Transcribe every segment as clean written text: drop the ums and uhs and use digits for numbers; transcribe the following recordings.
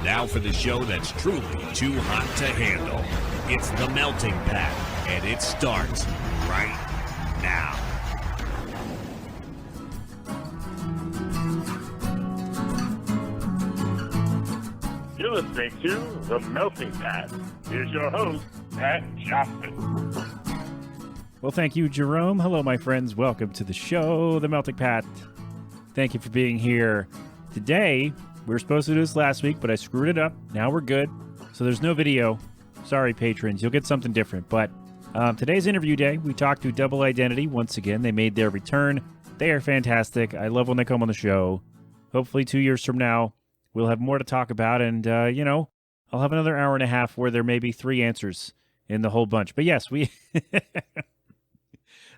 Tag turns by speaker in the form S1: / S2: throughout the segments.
S1: Now for the show that's truly too hot to handle. It's The Melting Pat, and it starts right now.
S2: You're listening to The Melting Pat. Here's your host, Pat Johnson.
S3: Well, thank you, Jerome. Hello, my friends. Welcome to the show, The Melting Pat. Thank you for being here. Today, we were supposed to do this last week, but I screwed it up. Now we're good. So there's no video. Sorry, patrons. You'll get something different. But today's interview day. We talked to Double Identity. Once again, they made their return. They are fantastic. I love when they come on the show. Hopefully 2 years from now, we'll have more to talk about. And, I'll have another hour and a half where there may be 3 answers in the whole bunch. But yes,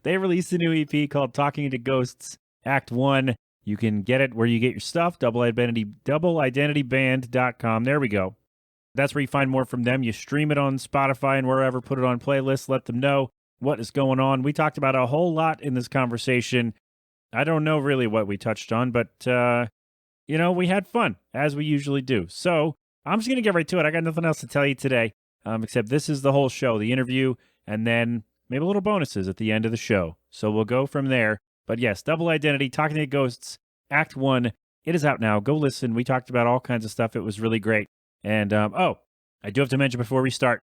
S3: they released a new EP called Talking to Ghosts, Act 1. You can get it where you get your stuff, doubleidentityband.com. There we go. That's where you find more from them. You stream it on Spotify and wherever, put it on playlists, let them know what is going on. We talked about a whole lot in this conversation. I don't know really what we touched on, but, we had fun, as we usually do. So I'm just going to get right to it. I got nothing else to tell you today, except this is the whole show, the interview, and then maybe little bonuses at the end of the show. So we'll go from there. But yes, Double Identity, Talking to Ghosts, Act 1. It is out now. Go listen. We talked about all kinds of stuff. It was really great. And, I do have to mention before we start,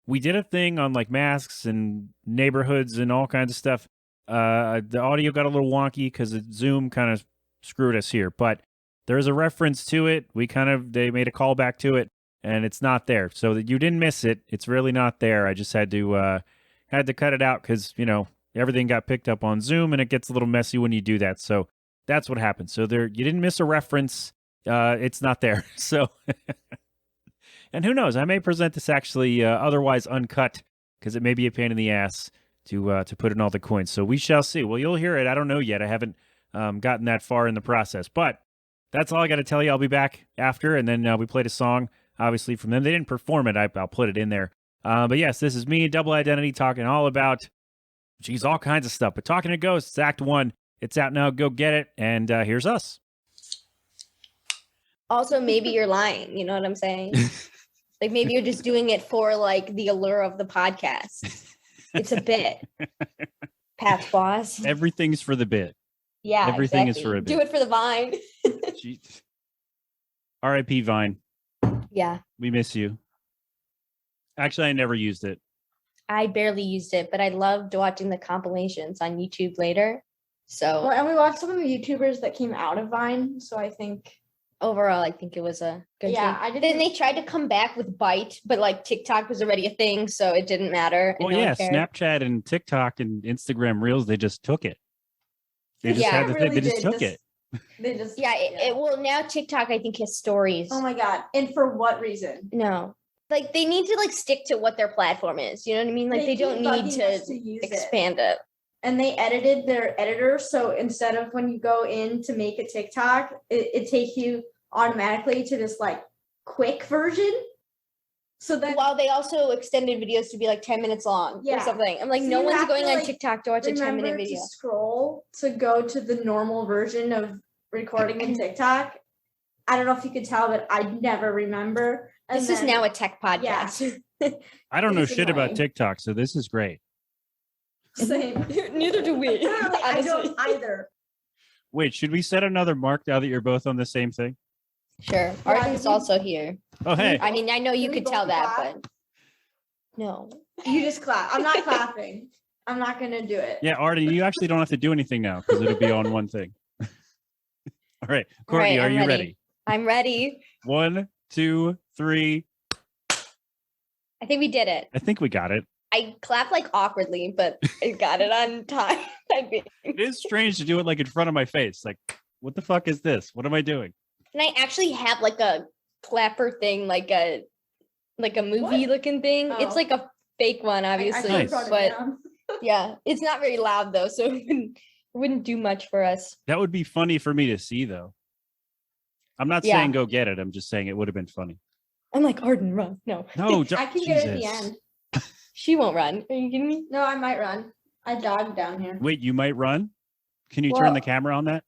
S3: we did a thing on like masks and neighborhoods and all kinds of stuff. The audio got a little wonky because Zoom kind of screwed us here. But there is a reference to it. They made a callback to it, and it's not there. So that you didn't miss it. It's really not there. I just had to cut it out because, everything got picked up on Zoom, and it gets a little messy when you do that. So that's what happened. So you didn't miss a reference. It's not there. So, and who knows? I may present this actually otherwise uncut because it may be a pain in the ass to put in all the coins. So we shall see. Well, you'll hear it. I don't know yet. I haven't gotten that far in the process. But that's all I got to tell you. I'll be back after, and then we played a song, obviously, from them. They didn't perform it. I'll put it in there. But yes, this is me, Double Identity, talking all about all kinds of stuff. But Talking to Ghosts, Act 1, it's out now. Go get it. And here's us.
S4: Also, maybe you're lying. You know what I'm saying? Like maybe you're just doing it for like the allure of the podcast. It's a bit. Pat's boss.
S3: Everything's for the bit.
S4: Yeah,
S3: everything
S4: exactly.
S3: is for a bit.
S4: Do it for the Vine.
S3: R.I.P. Vine.
S4: Yeah.
S3: We miss you. Actually, I never used it.
S4: I barely used it, but I loved watching the compilations on YouTube later. So,
S5: and we watched some of the YouTubers that came out of Vine. So I think
S4: overall, I think it was a good thing. Then they tried to come back with Byte, but like TikTok was already a thing, so it didn't matter.
S3: Well, yeah, Snapchat and TikTok and Instagram Reels, they just took it. They just had the thing. They just took it.
S5: They just
S4: well, now TikTok I think has stories.
S5: Oh my god! And for what reason?
S4: No. Like they need to like stick to what their platform is. You know what I mean? Like they don't need to expand it.
S5: And they edited their editor. So instead of when you go in to make a TikTok, it takes you automatically to this like quick version. So then
S4: while they also extended videos to be like 10 minutes long or something. I'm like, so no one's going on TikTok to watch a 10-minute video.
S5: To scroll to go to the normal version of recording in TikTok. I don't know if you could tell, but I never remember.
S4: This is now a tech podcast.
S5: Yeah.
S3: I don't know shit about TikTok, so this is great.
S5: Same.
S4: Neither do we.
S5: I don't either.
S3: Wait, should we set another mark now that you're both on the same thing?
S4: Sure. Arden's also here.
S3: Oh, hey.
S4: I mean, I know you could tell that, but no.
S5: You just clap. I'm not clapping. I'm not going to do it.
S3: Yeah, Arden, you actually don't have to do anything now because it'll be on one thing. All right. Courtney, are you ready?
S4: I'm ready.
S3: 1, 2, 3.
S4: I think we did it.
S3: I think we got it.
S4: I clapped like awkwardly, but I got it on time.
S3: It is strange to do it like in front of my face. Like, what the fuck is this? What am I doing?
S4: And I actually have like a clapper thing, like a movie looking thing. It's like a fake one, obviously, but yeah, it's not very loud though, so it wouldn't do much for us.
S3: That would be funny for me to see though. I'm not saying go get it. I'm just saying it would have been funny.
S4: I'm like, Arden, run. No,
S5: I can get it at the end.
S4: She won't run. Are you kidding me?
S5: No, I might run. I jogged down here.
S3: Wait, you might run? Can you turn the camera on that?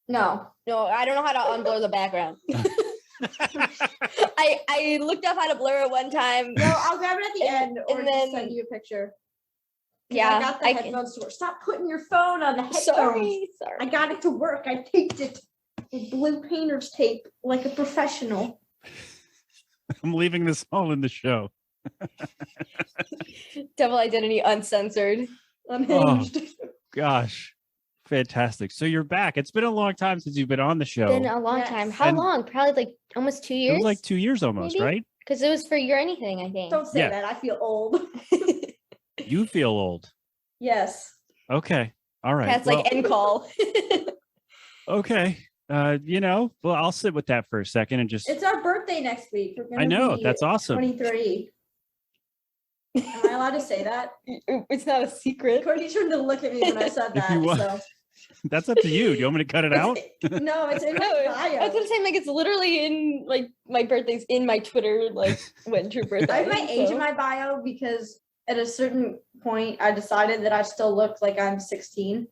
S5: No,
S4: I don't know how to unblur the background. I looked up how to blur it one time.
S5: No, I'll grab it at the end or
S4: and
S5: just
S4: then
S5: send you a picture.
S4: Yeah,
S5: I got the headphones to work. Stop putting your phone on the headphones.
S4: Sorry.
S5: I got it to work. I taped it with blue painter's tape like a professional.
S3: I'm leaving this all in the show.
S4: Double identity uncensored.
S5: Unhinged.
S3: Oh, gosh. Fantastic. So you're back. It's been a long time since you've been on the show.
S4: Been a long
S5: Yes.
S4: time. How
S3: And-
S4: long? Probably like almost 2
S3: It
S4: years.
S3: was like 2 years almost,
S4: maybe?
S3: right?
S4: Because it was for Your Anything, I think.
S5: Don't say
S3: Yeah.
S5: that. I feel old.
S3: You feel old.
S5: Yes.
S3: Okay. All right.
S4: That's
S3: Well,
S4: like end call.
S3: okay. Well, I'll sit with that for a second and just.
S5: It's our birthday next week. We're
S3: I know.
S5: be
S3: That's awesome.
S5: 23. Am I allowed to say that?
S4: It's not a secret.
S5: Courtney turned to look at me when I said
S3: If
S5: that.
S3: you want-
S5: So.
S3: That's up to you. Do you want me to cut it out?
S5: No, it's in
S4: No,
S5: my
S4: I
S5: bio.
S4: was gonna say like it's literally in like my birthday's in my Twitter like winter birthday.
S5: I have my age
S4: so-
S5: in my bio because at a certain point I decided that I still looked like I'm 16.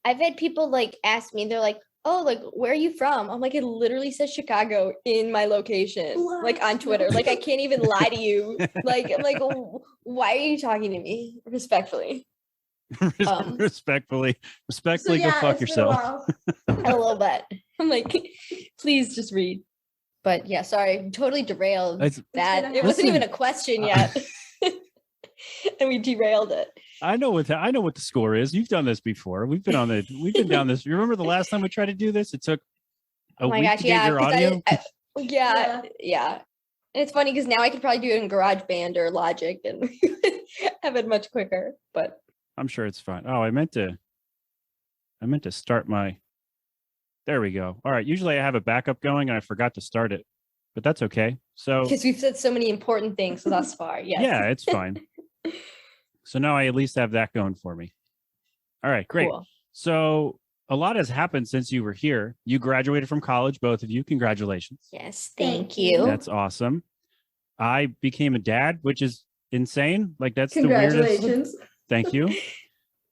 S4: I've had people like ask me, they're like, "Oh, like where are you from?" I'm like, it literally says Chicago in my location, like on
S5: What?
S4: Twitter. Like I can't even lie to you. Like I'm like, why are you talking to me respectfully?
S3: Respectfully,
S5: So,
S3: go fuck
S5: it's been a
S3: yourself.
S5: while.
S4: A little bit. I'm like, please just read. But yeah, sorry, totally derailed
S3: It's-
S4: that.
S5: been a-
S4: It wasn't even a
S3: Listen,
S4: question yet. And we derailed it.
S3: I know what the score is. You've done this before. We've been down this. You remember the last time we tried to do this? It took a
S4: Oh my
S3: week
S4: gosh,
S3: to get your
S4: 'cause
S3: audio.
S4: yeah. And it's funny because now I could probably do it in GarageBand or Logic and have it much quicker. But
S3: I'm sure it's fine. Oh, I meant to start my. There we go. All right. Usually I have a backup going and I forgot to start it, but that's okay. So
S4: because we've said so many important things thus far. Yes.
S3: yeah, it's fine. So now I at least have that going for me. All right, great.
S4: Cool.
S3: So a lot has happened since you were here. You graduated from college, both of you. Congratulations.
S4: Yes.
S5: Thank
S4: Thank
S5: you.
S4: you.
S3: That's awesome. I became a dad, which is insane. Like that's the weirdest.
S5: Congratulations.
S3: Thank you.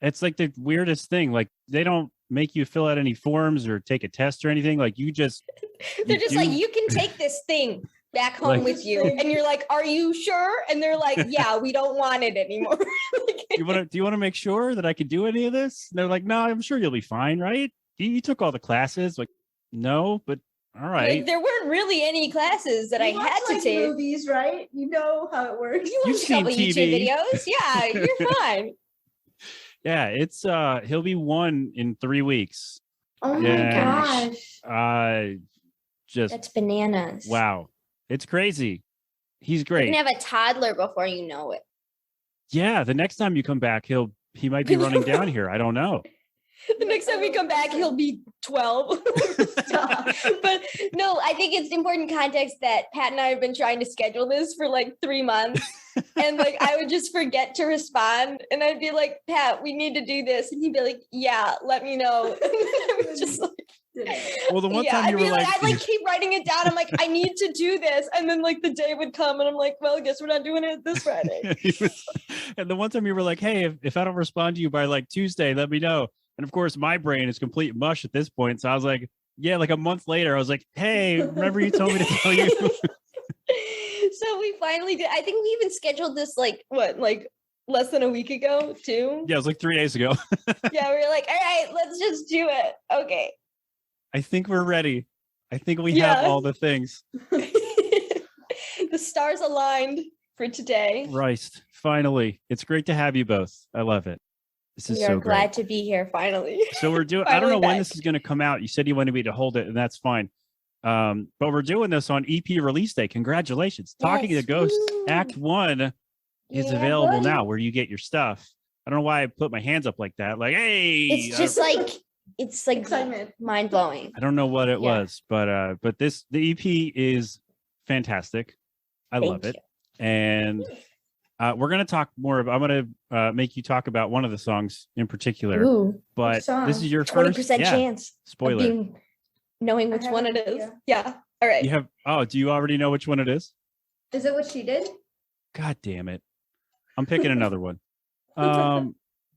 S3: It's like the weirdest thing. Like they don't make you fill out any forms or take a test or anything. Like you just
S4: They're just like,
S3: do-
S4: you can take this thing back home
S3: Like-
S4: with you. And you're like, are you sure? And they're like, yeah, we don't want it anymore.
S3: do you want to make sure that I could do any of this? And they're like, no, I'm sure you'll be fine, right? You took all the classes. Like, no, but all right.
S4: Like, there weren't really any classes that I
S5: You watch,
S4: had to
S5: like,
S4: take.
S5: movies, right? You know how it works.
S4: You
S3: You've
S4: watched a couple
S3: seen
S4: YouTube
S3: TV.
S4: videos. Yeah, you're fine.
S3: Yeah, it's he'll be 1 in 3 weeks.
S5: Oh my
S3: Yeah.
S5: gosh.
S3: Just
S4: That's bananas.
S3: wow. It's crazy. He's
S4: You
S3: great.
S4: can have a toddler before you know it.
S3: Yeah, the next time you come back, he might be running down here. I don't know.
S4: The next time we come back, he'll be 12. But no, I think it's important context that Pat and I have been trying to schedule this for like 3 months. And like I would just forget to respond. And I'd be like, Pat, we need to do this. And he'd be like, yeah, let me know. And I was just like,
S3: Well, the one
S4: yeah,
S3: time
S4: I'd
S3: you
S4: be
S3: were
S4: like,
S3: like,
S4: I'd like keep writing it down. I'm like, I need to do this. And then like the day would come and I'm like, well, I guess we're not doing it this Friday.
S3: and the one time you were like, hey, if I don't respond to you by like Tuesday, let me know. And of course, my brain is complete mush at this point. So I was like, yeah, like a month later, I was like, hey, remember you told me to tell you?
S4: So we finally did. I think we even scheduled this like less than a week ago too.
S3: Yeah, it was like 3 days ago.
S4: Yeah, we were like, all right, let's just do it. Okay.
S3: I think we're ready. I think we
S4: Yeah.
S3: have all the things.
S4: The stars aligned for today.
S3: Right. Finally. It's great to have you both. I love it. This is
S4: We are
S3: so
S4: glad
S3: great.
S4: to be here finally.
S3: So we're doing, I don't know
S4: Finally
S3: when
S4: back.
S3: this is going to come out. You said you wanted me to hold it, and that's fine. But we're doing this on EP release day. Congratulations. Talking to
S4: Yes,
S3: Ghosts
S4: woo.
S3: Act 1 is
S4: Yeah,
S3: available
S4: buddy.
S3: now where you get your stuff. I don't know why I put my hands up like that. Like, hey,
S4: It's just like
S5: Excitement.
S4: mind blowing.
S3: I don't know what it
S4: Yeah.
S3: was, but the EP is fantastic. I love it. And we're going to talk more about, I'm going to make you talk about one of the songs in particular,
S4: Ooh,
S3: but
S5: song?
S3: this is your
S4: 20%
S3: first yeah,
S4: chance of
S3: spoiler.
S4: knowing
S5: I
S4: which
S5: have
S4: one
S5: an
S4: it is.
S5: idea.
S4: Yeah. All right.
S3: You have, oh, do you already know which one it is?
S5: Is it what she did?
S3: God damn it. I'm picking another one.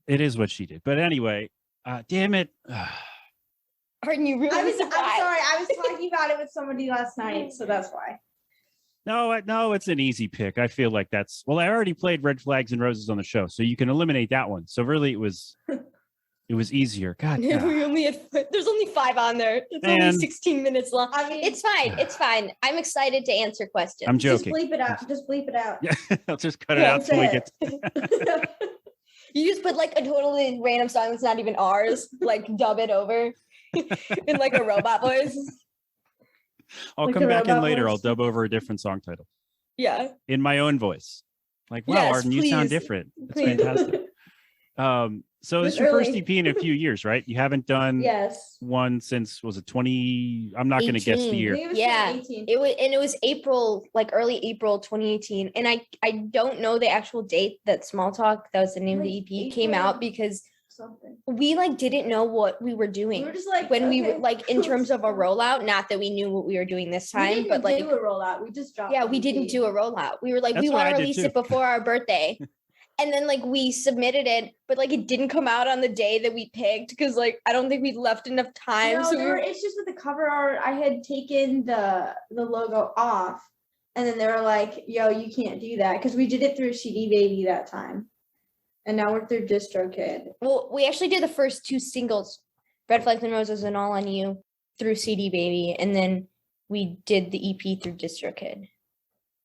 S3: It is what she did. But anyway, damn it.
S4: Aren't you really
S5: I'm
S4: surprised?
S5: sorry. I was talking about it with somebody last night, so that's why.
S3: No, it's an easy pick. I feel like that's I already played Red Flags and Roses on the show, so you can eliminate that one. So really, it was easier. God,
S4: We only had, there's only 5 on there. It's only 16 minutes long.
S5: I mean,
S4: It's fine. It's fine. I'm excited to answer questions.
S3: I'm joking.
S5: Just bleep it out. Just bleep it out.
S3: Yeah, I'll just cut it out till we get.
S4: You just put like a totally random song that's not even ours, like dub it over in like a robot voice.
S3: I'll
S5: Like
S3: come
S5: a
S3: back in
S5: robot
S3: later.
S5: voice?
S3: I'll dub over a different song title
S4: Yeah.
S3: in my own voice. Like, wow,
S4: Yes,
S3: Arden, you sound
S4: please.
S3: different. That's
S4: Please.
S3: fantastic. So it's
S5: It's
S3: your first
S5: early.
S3: EP in a few years, right? You haven't done
S5: Yes.
S3: one since, was it 20? I'm not going to guess the
S4: 18.
S3: year.
S5: I think it was
S4: Yeah.
S5: 2018.
S4: It was April, like early April 2018. And I don't know the actual date that Small Talk, that was the name of the
S5: Like
S4: EP, came
S5: April.
S4: out because
S5: Something.
S4: we like didn't know what we were
S5: We
S4: doing.
S5: were just like
S4: When we
S5: okay,
S4: were like in
S5: cool.
S4: terms of a rollout, not that we knew what we were doing this
S5: We
S4: time,
S5: didn't
S4: but like
S5: do a rollout. We just dropped.
S4: yeah,
S5: the
S4: we
S5: EP.
S4: didn't do a rollout. We were like,
S3: That's
S4: we
S3: what
S4: want
S3: I
S4: to
S3: did
S4: release
S3: too.
S4: it before our birthday. And then like we submitted it, but like it didn't come out on the day that we picked because like I don't think we left enough time.
S5: No,
S4: so
S5: there were issues with the cover art. I had taken the logo off, and then they were like, "Yo, you can't do that," because we did it through CD Baby that time, and now we're through DistroKid.
S4: well, we actually did the first 2 singles, Red Flags and Roses and All on You, through CD Baby, and then we did the EP through DistroKid.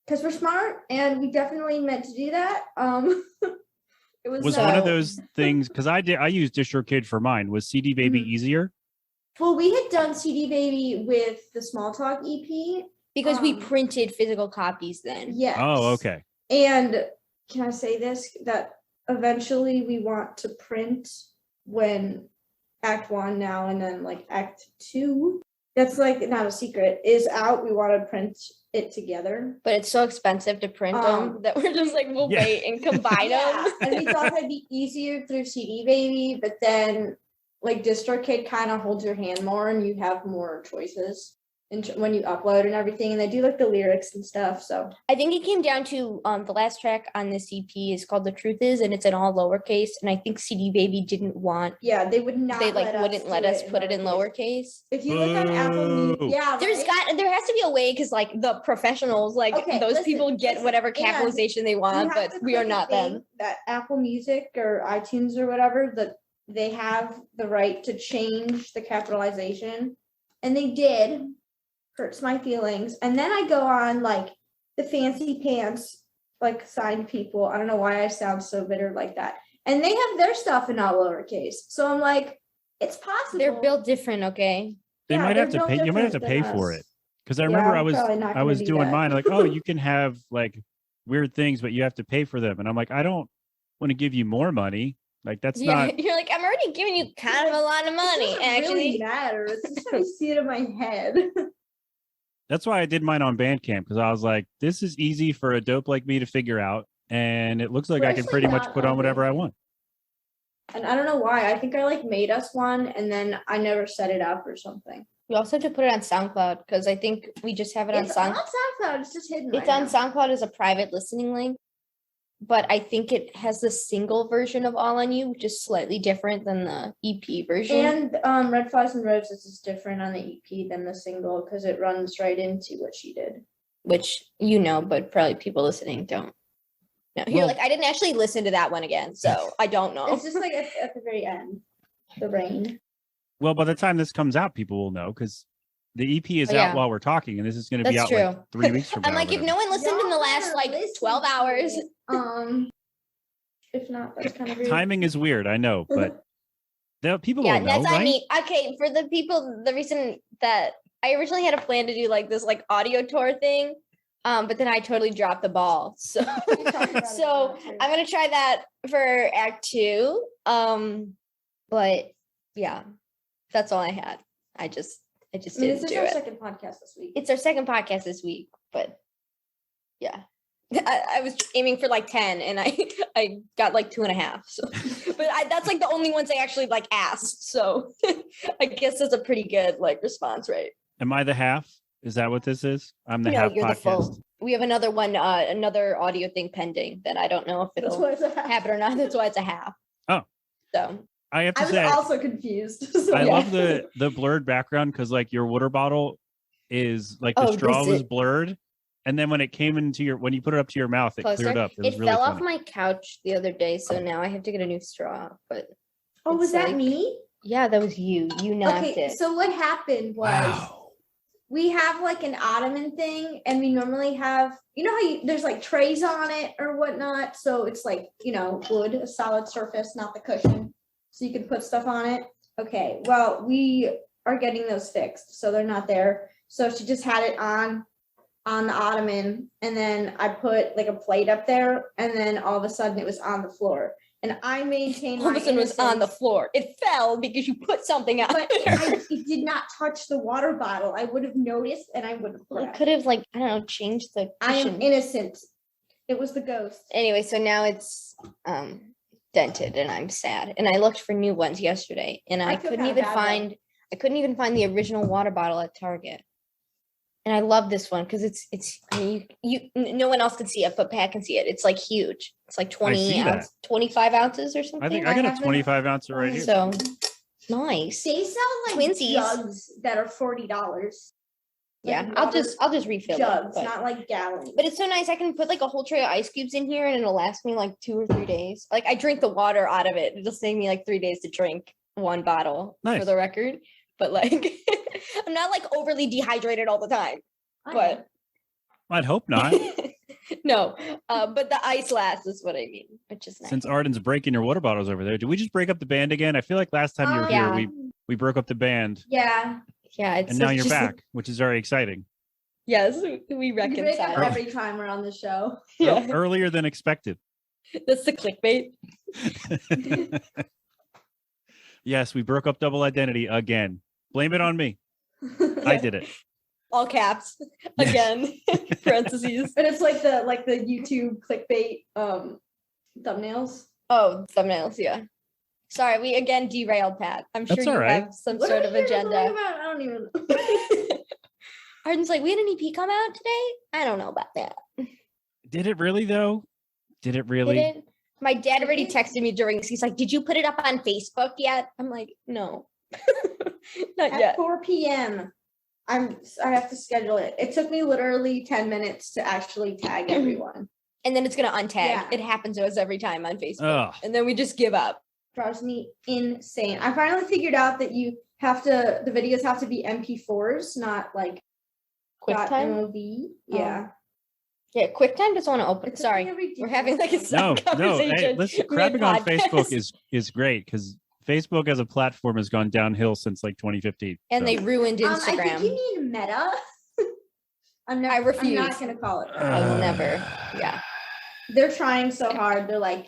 S5: Because we're smart, and we definitely meant to do that. It was
S3: Was one of those things, because I used DistroKid for mine. Was CD Baby
S5: Mhm.
S3: easier?
S5: Well, we had done CD Baby with the Small Talk EP.
S4: Because we
S5: Um,
S4: printed physical copies then.
S5: Yes.
S3: Oh, okay.
S5: And can I say this? That eventually we want to print when Act 1 now and then like Act 2. That's like not a secret, is out. We want to print it together.
S4: But it's so expensive to print them that we're just like, we'll
S3: Yeah.
S4: wait and combine them.
S5: And we thought that'd be easier through CD Baby, but then like DistroKid kind of holds your hand more and you have more choices when you upload and everything. And they do like the lyrics and stuff. So
S4: I think it came down to the last track on this EP is called The Truth Is, and it's in all lowercase. And I think CD Baby didn't want,
S5: yeah, they would not.
S4: they like
S5: let
S4: wouldn't
S5: us
S4: let
S5: do
S4: us put it in lowercase.
S5: If you look on Apple Music,
S3: Boo.
S5: yeah,
S4: There has to be a way because like the professionals, like
S5: Okay,
S4: those
S5: listen,
S4: people get
S5: listen,
S4: whatever
S5: and
S4: capitalization they want, but we are not them.
S5: That Apple Music or iTunes or whatever, that they have the right to change the capitalization, and they did. Hurts my feelings. And then I go on like the fancy pants, like signed people. I don't know why I sound so bitter like that. And they have their stuff in all lowercase. So I'm like, it's possible.
S4: They're built different, okay?
S3: They
S5: Yeah,
S3: might have
S5: they're
S3: to
S5: built
S3: pay. You might have to
S5: different
S3: pay
S5: than
S3: for
S5: us.
S3: it. Because I
S5: Yeah,
S3: remember
S5: I'm probably not
S3: I
S5: gonna
S3: was
S5: do
S3: doing
S5: that.
S3: mine. Like, oh, you can have like weird things, but you have to pay for them. And I'm like, I don't want to give you more money. Like that's
S4: Yeah,
S3: not.
S4: you're like, I'm already giving you kind of a lot of
S5: It
S4: money.
S5: doesn't
S4: Actually,
S5: really matter. It's just I see it in my head.
S3: That's why I did mine on Bandcamp, because I was like, this is easy for a dope like me to figure out, and it looks like I can
S5: Especially
S3: pretty much
S5: not
S3: put on
S5: on
S3: whatever I
S5: Bandcamp.
S3: want.
S5: And I don't know why. I think I like made us one and then I never set it up or something.
S4: you also have to put it on SoundCloud because I think we just have it on
S5: It's on
S4: SoundCloud.
S5: SoundCloud. It's just hidden.
S4: It's
S5: right
S4: on
S5: now.
S4: SoundCloud as a private listening link, but I think it has the single version of All on You, which is slightly different than the EP version.
S5: And Red Flags and Roses is different on the EP than the single because it runs right into what she did.
S4: Which you know, but probably people listening don't. No, you're
S3: Well-
S4: like, I didn't actually listen to that one again, so I don't know.
S5: It's just like at the very end, the rain.
S3: Well, by the time this comes out, people will know because the EP is
S4: Oh, yeah.
S3: out while we're talking, and this is going to be
S4: That's
S3: out like
S4: true.
S3: 3 weeks from now.
S4: I'm like,
S3: or
S4: if
S3: whatever.
S4: no one listened in the
S5: Y'all
S4: last
S5: better
S4: like
S5: listen
S4: 12
S5: to
S4: hours,
S5: it. If not, that's kind of rude.
S3: Timing is weird, I know, but people
S4: yeah,
S3: will know,
S4: that's
S3: right?
S4: on me. Okay, for the people, the reason that I originally had a plan to do like this like audio tour thing, but then I totally dropped the ball. So,
S5: We talked about it
S4: so
S5: a lot, too.
S4: I'm gonna try that for Act 2. But yeah, that's all I had. I just
S5: I mean,
S4: didn't
S5: this is
S4: do
S5: our
S4: it.
S5: second podcast this week.
S4: It's our second podcast this week, but yeah. I was aiming for like 10 and I got like 2.5. So, but that's like the only ones I actually like asked. So I guess that's a pretty good like response rate.
S3: Am I the half? Is that what this is? I'm the
S4: No,
S3: half
S4: you're the
S3: podcast.
S4: full. We have another one, another audio thing pending that I don't know if
S5: That's
S4: it'll
S5: why it's a
S4: happen or not. That's why it's a half.
S3: Oh.
S4: So
S3: I have to
S5: I was
S3: say,
S5: also confused. So
S3: I
S5: yeah.
S3: love the blurred background because like your water bottle is like the
S4: Oh,
S3: straw
S4: this
S3: was
S4: is-
S3: blurred, and then when it came into when you put it up to your mouth, it
S4: Closer.
S3: cleared up. It was
S4: It
S3: really
S4: fell
S3: funny.
S4: off my couch the other day, so now I have to get a new straw. But
S5: Oh, was
S4: it's
S5: that
S4: like-
S5: me?
S4: yeah, that was you. You knocked
S5: Okay,
S4: it.
S5: so what happened was
S3: Wow.
S5: we have like an ottoman thing, and we normally have, you know how there's like trays on it or whatnot. So it's like, wood, a solid surface, not the cushion. So you can put stuff on it. Okay, well, we are getting those fixed, so they're not there. So she just had it on the ottoman, and then I put like a plate up there, and then all of a sudden it was on the floor. And I maintained
S4: All of
S5: my
S4: a sudden, it was on the
S5: innocence,
S4: floor. It fell because you put something out
S5: but
S4: there.
S5: it did not touch the water bottle. I would have noticed, and I would have
S4: You
S5: grabbed
S4: could
S5: it.
S4: have, like, I don't know, changed the
S5: I am
S4: cushion.
S5: innocent. It was the ghost.
S4: Anyway, so now it's dented, and I'm sad. And I looked for new ones yesterday, and
S5: I
S4: I
S5: feel
S4: couldn't
S5: kinda
S4: even
S5: bad,
S4: find. I couldn't even find the original water bottle at Target. And I love this one because it's. I mean, no one else can see it, but Pat can see it. It's like huge. It's like 20
S3: see that.
S4: 25 ounces or something.
S3: I think I got
S5: have
S3: a
S5: it.
S3: 25 ounce right here.
S4: So nice.
S5: They sell like
S4: Twinsies.
S5: jugs that are $40.
S4: Yeah,
S5: Like
S4: I'll
S5: water
S4: just refill
S5: jugs,
S4: it.
S5: not like gallons.
S4: But it's so nice. I can put like a whole tray of ice cubes in here, and it'll last me like 2 or 3 days. Like I drink the water out of it. It'll take me like 3 days to drink one bottle
S3: Nice.
S4: for the record. But like, I'm not like overly dehydrated all the time. But
S3: I'd hope not.
S4: no, but the ice lasts is what I mean, which is nice.
S3: Since Arden's breaking your water bottles over there, did we just break up the band again? I feel like last time you were
S4: Yeah.
S3: here, we broke up the band,
S5: yeah,
S4: Yeah, it's
S3: and now you're
S4: just-
S3: back, which is very exciting.
S4: Yes, we
S5: we break up
S4: reconcile.
S5: every time we're on the show.
S4: Yeah,
S3: Earlier than expected.
S4: that's the clickbait.
S3: Yes, we broke up Double Identity again. Blame it on me. I did it.
S4: All caps again. Parentheses.
S5: And it's like the YouTube clickbait thumbnails.
S4: Oh, thumbnails, yeah. Sorry, we again derailed Pat. I'm sure
S3: That's
S4: you
S3: all right.
S4: have some
S5: What
S4: sort
S5: are
S4: of
S5: we here talking
S4: agenda.
S5: about? I don't even know.
S4: Arden's like, we had an EP come out today? I don't know about that.
S3: Did it really though? Did it really?
S4: Did it? My dad already
S5: Did it?
S4: texted me during this. He's like, did you put it up on Facebook yet? I'm like, no. Not
S5: At
S4: yet.
S5: 4 p.m. I have to schedule it. It took me literally 10 minutes to actually tag everyone.
S4: And then it's gonna untag.
S5: Yeah.
S4: It happens to us every time on Facebook.
S3: Ugh.
S4: And then we just give up.
S5: Drives me insane. I finally figured out that the videos have to be MP4s, not like
S4: QuickTime?
S5: .mov. Yeah.
S4: Yeah, QuickTime doesn't want to open.
S5: It took
S4: Sorry.
S5: me a
S4: We're having like a
S5: ridiculous-
S3: No,
S4: side
S3: no.
S4: conversation.
S3: Hey, listen, crapping on Facebook is great because Facebook as a platform has gone downhill since like 2015.
S4: and
S3: so.
S4: they ruined
S5: I think
S4: Instagram.
S5: you mean Meta.
S4: I refuse.
S5: I'm not gonna call it.
S4: I'll never. Yeah.
S5: They're trying so hard. They're like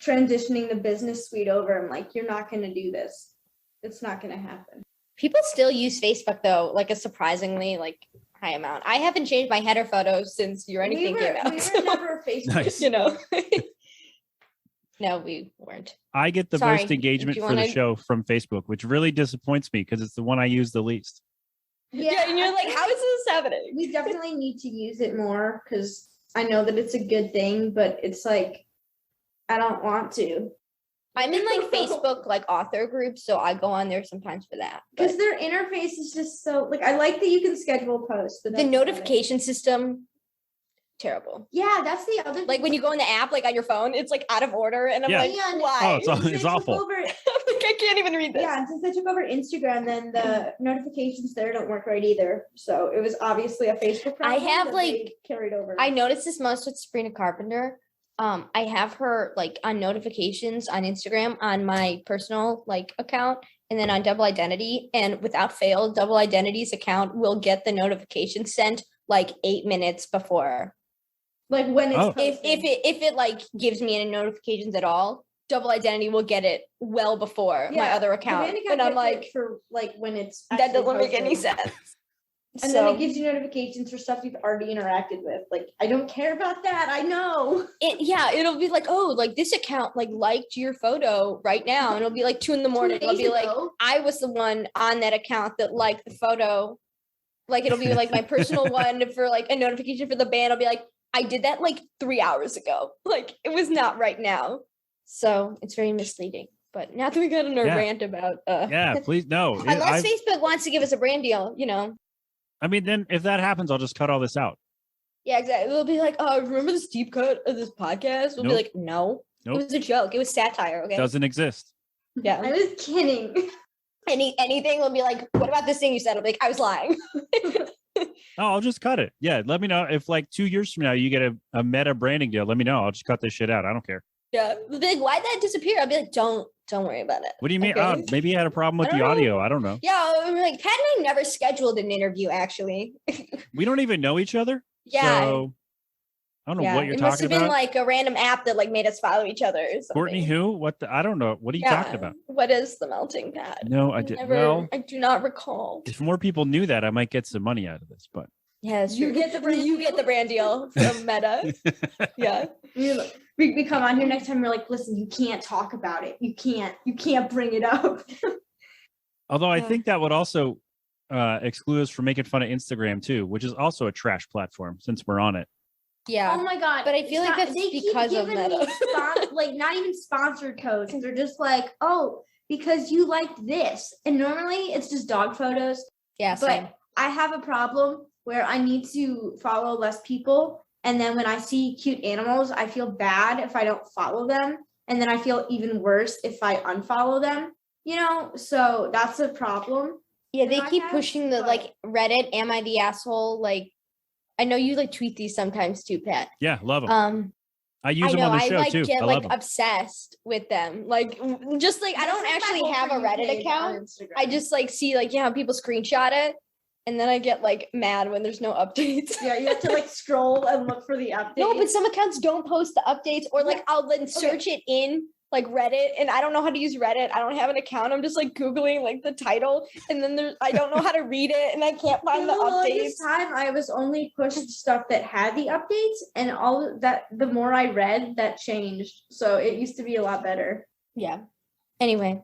S5: transitioning the business suite over. I'm like, you're not gonna do this. It's not gonna happen.
S4: People still use Facebook though, like a surprisingly like high amount. I haven't changed my header photos since Your Anything
S5: we
S4: came out.
S5: were
S4: so,
S5: never Facebook.
S3: Nice.
S4: you know. No, we weren't.
S3: I get the
S4: Sorry,
S3: most
S4: do
S3: engagement
S4: you
S3: for the
S4: wanna-
S3: show from Facebook, which really disappoints me because it's the one I use the least.
S4: Yeah, and you're like, how is this happening?
S5: We definitely need to use it more because I know that it's a good thing, but it's like I don't want to
S4: I'm in like Facebook like author groups, so I go on there sometimes for that. But
S5: because their interface is just so like I like that you can schedule posts. But
S4: the
S5: that's about it.
S4: notification system, terrible.
S5: Yeah, that's the other.
S4: Like when you go in the app, like on your phone, it's like out of order, and I'm
S3: Yeah.
S4: like,
S5: Yeah, and-
S4: why?
S3: Oh, it's
S5: Since they
S3: it's
S5: took
S3: awful.
S5: over-
S4: I'm like, I can't even read this.
S5: Yeah, and since I took over Instagram, then the notifications there don't work right either. So it was obviously a Facebook problem.
S4: have,
S5: that
S4: like-
S5: they carried over.
S4: I noticed this most with Sabrina Carpenter. I have her like on notifications on Instagram on my personal like account and then on Double Identity. And without fail, Double Identity's account will get the notification sent like 8 minutes before.
S5: like when it's
S3: Oh.
S4: If
S5: posted.
S4: it like gives me any notifications at all, Double Identity will get it well before my
S5: Yeah,
S4: other
S5: the
S4: account.
S5: Vanity
S4: And I'm
S5: gets
S4: like,
S5: it for like when it's
S4: that
S5: actually
S4: doesn't make any
S5: posted.
S4: sense.
S5: And
S4: So
S5: then it gives you notifications for stuff you've already interacted with. Like, I don't care about that. I know.
S4: it'll be like, oh, like this account like liked your photo right now. And it'll be like 2 a.m. It'll be like, I was the one on that account that liked the photo. Like it'll be like my personal one for like a notification for the band. I'll be like, I did that like 3 hours ago. Like it was not right now. So it's very misleading. But now that we got on a rant about
S3: yeah, please no.
S4: Unless Facebook wants to give us a brand deal,
S3: I mean, then if that happens, I'll just cut all this out.
S4: Yeah, exactly. We'll be like, oh, remember the steep cut of this podcast? We'll be like, no. Nope. It was a joke. It was satire, okay?
S3: Doesn't exist.
S5: Yeah. I was kidding.
S4: Anything will be like, what about this thing you said? I'll be like, I was lying.
S3: I'll just cut it. Yeah, let me know if like 2 years from now you get a meta branding deal. Let me know. I'll just cut this shit out. I don't care.
S4: Yeah, they'll be like, why'd that disappear? I'll be like, don't worry about it.
S3: What do you mean? Okay. Maybe you had a problem with the audio. I don't know.
S4: Yeah, I'm like, Pat and I never scheduled an interview, actually.
S3: We don't even know each other.
S4: Yeah.
S3: So I don't know what you're talking about.
S4: It must have been like a random app that like made us follow each other or something.
S3: Courtney who? I don't know. What are you talking about?
S4: What is the melting pad?
S3: No, I didn't. Well,
S4: I do not recall.
S3: If more people knew that, I might get some money out of this, but.
S4: Yeah, you get the brand deal from Meta. Yeah.
S5: We come on here next time. We're like, listen, you can't talk about it. You can't bring it up.
S3: Although I think that would also exclude us from making fun of Instagram too, which is also a trash platform since we're on it.
S5: Yeah. Oh my God.
S4: But I feel like that's because of Meta.
S5: Like not even sponsored codes. They're just like, oh, because you liked this. And normally it's just dog photos.
S4: Yeah.
S5: But same. I have a problem where I need to follow less people. And then when I see cute animals, I feel bad if I don't follow them. And then I feel even worse if I unfollow them, So that's a problem.
S4: Yeah, they keep pushing the like Reddit, am I the asshole? Like, I know you like tweet these sometimes too, Pat.
S3: Yeah, love them. I use them on the show too.
S4: Get like obsessed with them. Like, just like I don't actually have a Reddit account. I just like see like people screenshot it. And then I get like mad when there's no updates.
S5: Yeah, you have to like scroll and look for the updates.
S4: No, but some accounts don't post the updates, or like I'll then search it in like Reddit, and I don't know how to use Reddit. I don't have an account. I'm just like Googling like the title, and then I don't know how to read it, and I can't find the updates.
S5: This time I was only pushed stuff that had the updates, and all of that. The more I read, that changed. So it used to be a lot better.
S4: Yeah. Anyway.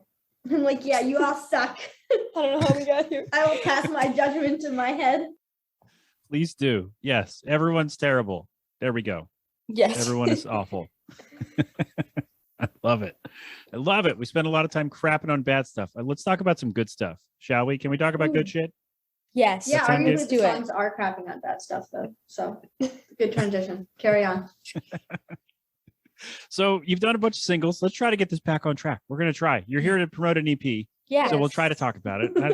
S5: I'm like, yeah, you all suck.
S4: I don't know how we got here.
S5: I will pass my judgment in my head.
S3: Please do. Yes. Everyone's terrible. There we go.
S4: Yes.
S3: Everyone is awful. I love it. I love it. We spend a lot of time crapping on bad stuff. Let's talk about some good stuff, shall we? Can we talk about good shit?
S4: Yes.
S5: Yeah, our new songs are crapping on bad stuff, though. So good transition. Carry on.
S3: So you've done a bunch of singles. Let's try to get this back on track. We're going to try. You're here to promote an EP.
S4: Yeah.
S3: So we'll try to talk about it. I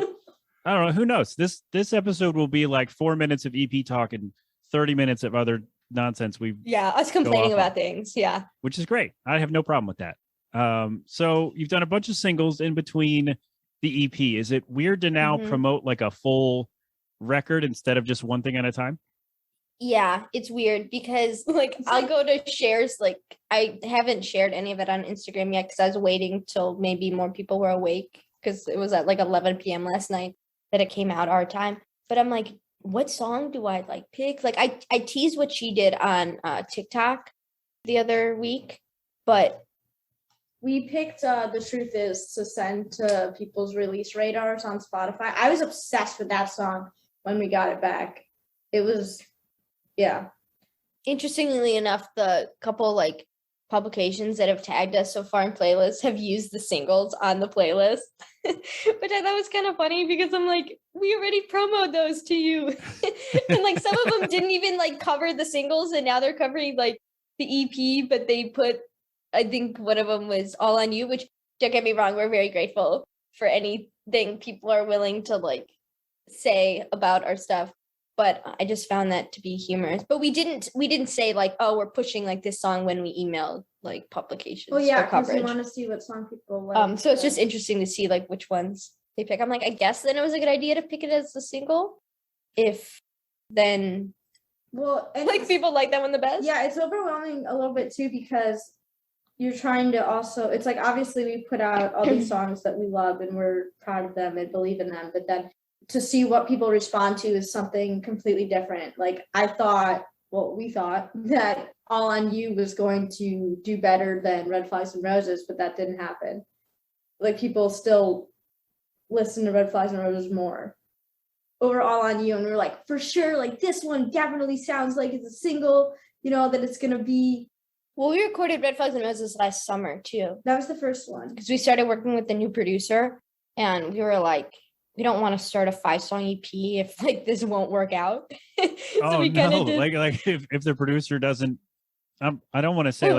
S3: don't know. Who knows? This episode will be like 4 minutes of EP talk and 30 minutes of other nonsense.
S4: Us complaining about things. Yeah.
S3: Which is great. I have no problem with that. So you've done a bunch of singles in between the EP. Is it weird to now promote like a full record instead of just one thing at a time?
S4: Yeah, it's weird because like I'll go to shares. Like I haven't shared any of it on Instagram yet because I was waiting till maybe more people were awake because it was at like 11 p.m. last night that it came out our time. But I'm like, what song do I like pick? Like I teased what she did on TikTok the other week, but
S5: we picked The Truth Is to send to people's release radars on Spotify. I was obsessed with that song when we got it back. It was... Yeah.
S4: Interestingly enough, the couple like publications that have tagged us so far in playlists have used the singles on the playlist, which I thought was kind of funny because I'm like, we already promoted those to you. And like some of them didn't even like cover the singles and now they're covering like the EP, but they put, I think one of them was All on You, which don't get me wrong, we're very grateful for anything people are willing to like say about our stuff. But I just found that to be humorous. But we didn't say like, oh, we're pushing like this song when we emailed like publications.
S5: Well, yeah, because we want to see what song people like.
S4: So it's just interesting to see like which ones they pick. I'm like, I guess then it was a good idea to pick it as a single. If then,
S5: well, and
S4: like people like that one the best.
S5: Yeah, it's overwhelming a little bit too because you're trying to also. It's like obviously we put out all these songs that we love and we're proud of them and believe in them, but then to see what people respond to is something completely different. Like we thought that All on You was going to do better than Red Flies and Roses, but that didn't happen. Like people still listen to Red Flies and Roses more over All on You. And we're like, for sure, like this one definitely sounds like it's a single, that it's going to be
S4: Well, we recorded Red Flags and Roses last summer too.
S5: That was the first one.
S4: Because we started working with the new producer and we were like, we don't want to start a 5-song EP if like this won't work out.
S3: So we no, did... like if the producer doesn't, I don't want to say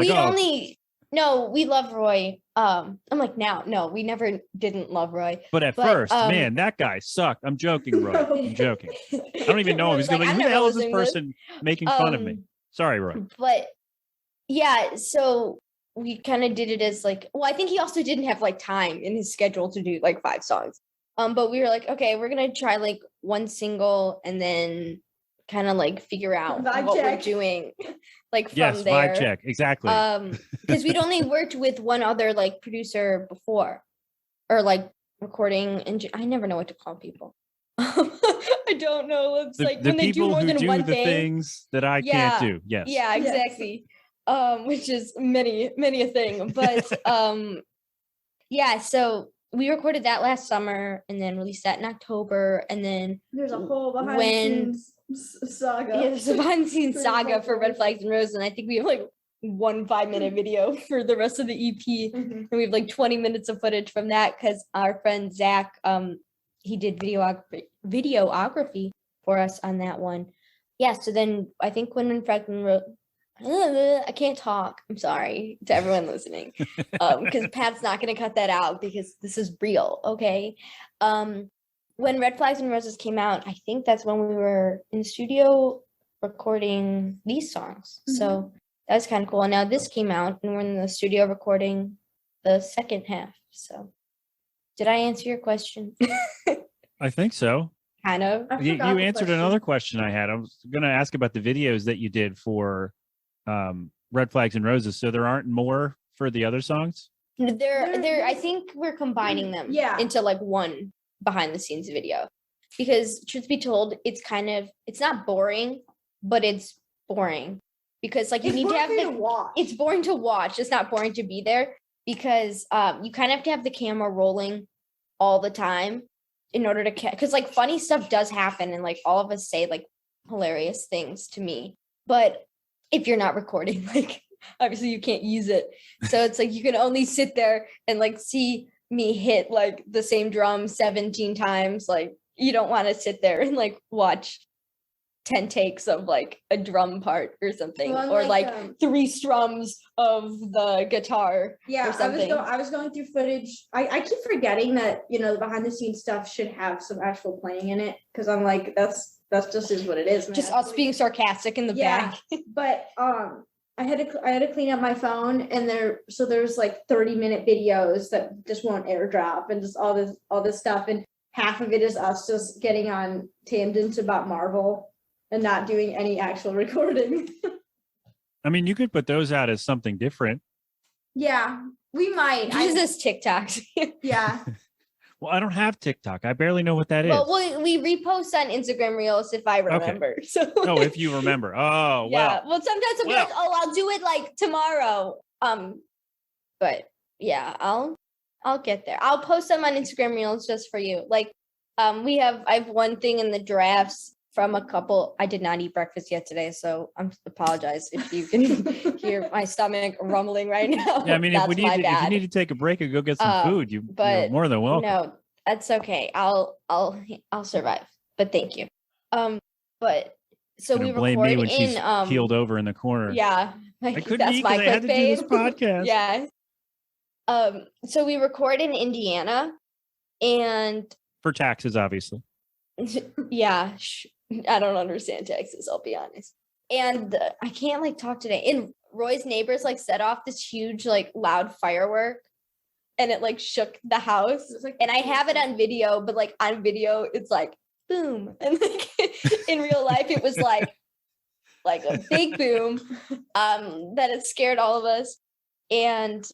S4: no, we love Roy. I'm like, no, we never didn't love Roy.
S3: But at first, man, that guy sucked. I'm joking, Roy. I'm joking. I don't even know him. He's gonna be like, who the hell is this person making fun of me? Sorry, Roy.
S4: But yeah, so we kind of did it as like, well, I think he also didn't have like time in his schedule to do like 5 songs. But we were like, okay, we're gonna try like one single and then kind of like figure out what we're doing. Like from there.
S3: Vibe check, exactly.
S4: Because we'd only worked with one other like producer before, or like recording. And I never know what to call people. I don't know. It's like when they do more than one thing. Things
S3: that I can't do. Yes.
S4: Yeah, exactly. Which is many a thing. But yeah. So we recorded that last summer, and then released that in October, and then
S5: there's a whole behind the scenes saga.
S4: Yeah, there's a behind the scenes saga for Red Flags and Roses, and I think we have like 1 5-minute video for the rest of the EP, and we have like 20 minutes of footage from that because our friend Zach, he did videography for us on that one. Yeah, so then I think when Red Flags and Roses, I can't talk. I'm sorry to everyone listening, because Pat's not going to cut that out because this is real. Okay. When Red Flags and Roses came out, I think that's when we were in the studio recording these songs. So that was kind of cool. And now this came out and we're in the studio recording the second half. So did I answer your question?
S3: I think so.
S4: Kind of.
S3: You answered another question I had. I was going to ask about the videos that you did for Red Flags and Roses. So there aren't more for the other songs?
S4: There. I think we're combining them into like one behind the scenes video, because truth be told, it's not boring, but it's boring because like you need to have it's boring to watch. It's not boring to be there because you kind of have to have the camera rolling all the time in order to because like funny stuff does happen and like all of us say like hilarious things to me, but if you're not recording, like obviously you can't use it. So it's like you can only sit there and like see me hit like the same drum 17 times. Like you don't want to sit there and like watch 10 takes of like a drum part or something, or like 3 strums of the guitar.
S5: Yeah,
S4: or something.
S5: I was going through footage. I keep forgetting that, you know, the behind the scenes stuff should have some actual playing in it, because I'm like, that's just is what it is, man.
S4: Just us being sarcastic in the back.
S5: But I had to clean up my phone, and there's like 30-minute videos that just won't airdrop, and just all this stuff, and half of it is us just getting on tangents about Marvel and not doing any actual recording.
S3: I mean, you could put those out as something different.
S5: Yeah, we might.
S4: Use this TikToks.
S5: Yeah.
S3: Well, I don't have TikTok. I barely know what that is.
S4: Well, we repost on Instagram Reels if I remember. Okay. So
S3: if you remember. Oh,
S4: yeah. Well, sometimes I'll be like, I'll do it like tomorrow. But yeah, I'll get there. I'll post them on Instagram Reels just for you. Like, I have one thing in the drafts from a couple. I did not eat breakfast yet today, so I apologize if you can hear my stomach rumbling right now.
S3: Yeah, I mean, if you need to take a break and go get some food, you're more than welcome.
S4: No, that's okay. I'll survive. But thank you. But so we
S3: blame me when she's keeled over in the corner.
S4: Yeah,
S3: I couldn't eat because I had to do this podcast.
S4: Yeah. So we record in Indiana, and
S3: for taxes, obviously.
S4: Yeah. I don't understand Texas, I'll be honest. And I can't like talk today. And Roy's neighbors like set off this huge like loud firework, and it like shook the house. Like, and I have it on video, but like on video it's like boom, and like in real life it was like a big boom that it scared all of us. And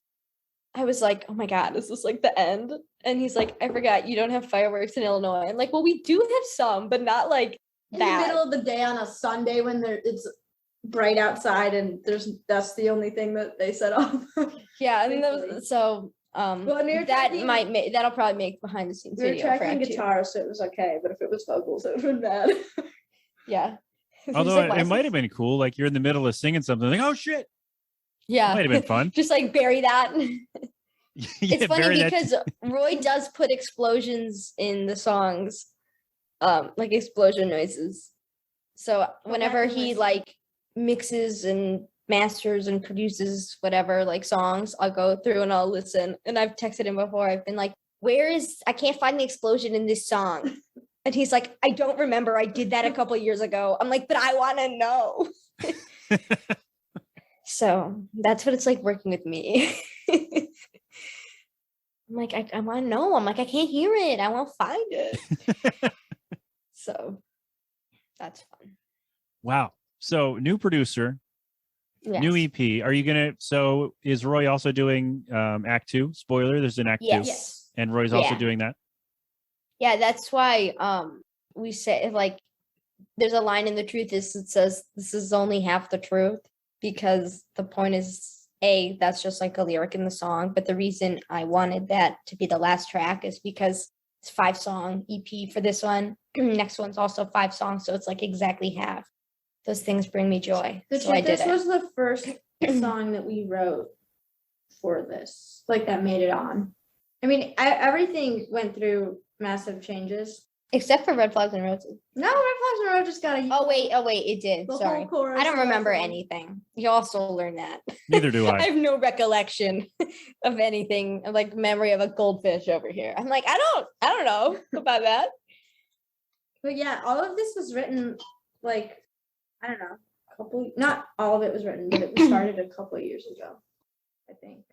S4: I was like, oh my God, is this like the end? And he's like, I forgot you don't have fireworks in Illinois. I'm like, well, we do have some, but not like
S5: in the middle of the day on a Sunday when it's bright outside, and that's the only thing that they set off.
S4: Yeah, I mean, that'll probably make behind the scenes video.
S5: We were tracking guitar, so it was okay, but if it was vocals, it would have been bad.
S4: Yeah.
S3: Although it might have been cool, like you're in the middle of singing something, like, oh shit.
S4: Yeah.
S3: Might have been fun.
S4: Just like bury that. It's funny
S3: bury that-
S4: because Roy does put explosions in the songs, like explosion noises. So whenever he like mixes and masters and produces whatever like songs, I'll go through and I'll listen. And I've texted him before. I've been like, I can't find the explosion in this song. And he's like, I don't remember. I did that a couple of years ago. I'm like, but I want to know. So that's what it's like working with me. I'm like, I want to know. I'm like, I can't hear it. I want to find it. So that's fun.
S3: Wow. So new producer,
S4: Yes.
S3: new EP. Are you going to, so is Roy also doing Act 2? Spoiler, there's an Act 2.
S5: Yes.
S3: And Roy's also
S4: Yeah.
S3: doing that?
S4: Yeah, that's why we say like there's a line in The Truth is it says this is only half the truth, because the point is that's just like a lyric in the song. But the reason I wanted that to be the last track is because it's 5-song EP for this one. Next one's also 5 songs, so it's like exactly half. Those things bring me joy. So I did
S5: This
S4: it.
S5: was the first song that we wrote for this, like that made it on. I mean, everything went through massive changes.
S4: Except for Red Flags and Roses.
S5: No, Red Flags and Roses got a
S4: Oh wait, it did.
S5: the
S4: Sorry.
S5: whole chorus
S4: I don't
S5: and
S4: remember
S5: everything.
S4: anything. You also learned that.
S3: Neither do
S4: I
S3: I.
S4: have no recollection of anything, like memory of a goldfish over here. I'm like, I don't know about that.
S5: But yeah, all of this was written like, I don't know, not all of it was written, but it started a couple of years ago, I think.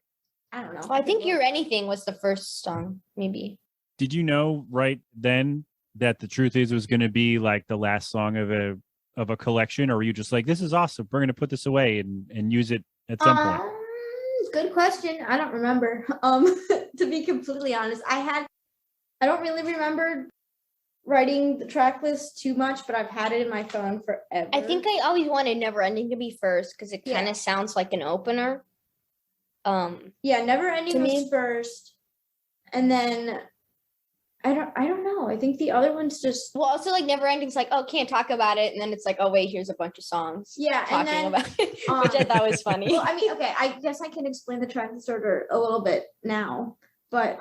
S5: I don't know.
S4: Well, I think You're Anything was the first song, maybe.
S3: Did you know right then that The Truth Is was going to be like the last song of a collection, or were you just like, this is awesome, we're going to put this away and use it at some point?
S5: Good question. I don't remember. To be completely honest, I don't really remember writing the track list too much, but I've had it in my phone forever.
S4: I think I always wanted Never Ending to be first because it kind of sounds like an opener.
S5: Never Ending
S4: to
S5: was
S4: me.
S5: first, and then I don't know. I think the other one's just
S4: Well, also like Never Ending's like, oh, can't talk about it, and then it's like, oh wait, here's a bunch of songs.
S5: and
S4: talking
S5: then,
S4: about it, which I thought was funny.
S5: Well, I mean, okay, I guess I can explain the track list order a little bit now, but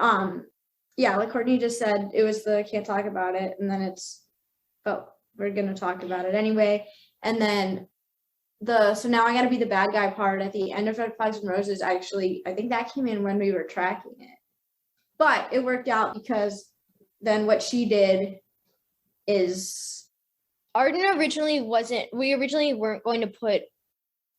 S5: like Courtney just said, it was the can't talk about it, and then it's we're gonna talk about it anyway, and then so now I gotta be the bad guy part at the end of Red Flags and Roses. Actually, I think that came in when we were tracking it, but it worked out because then what she did is
S4: Arden originally weren't going to put,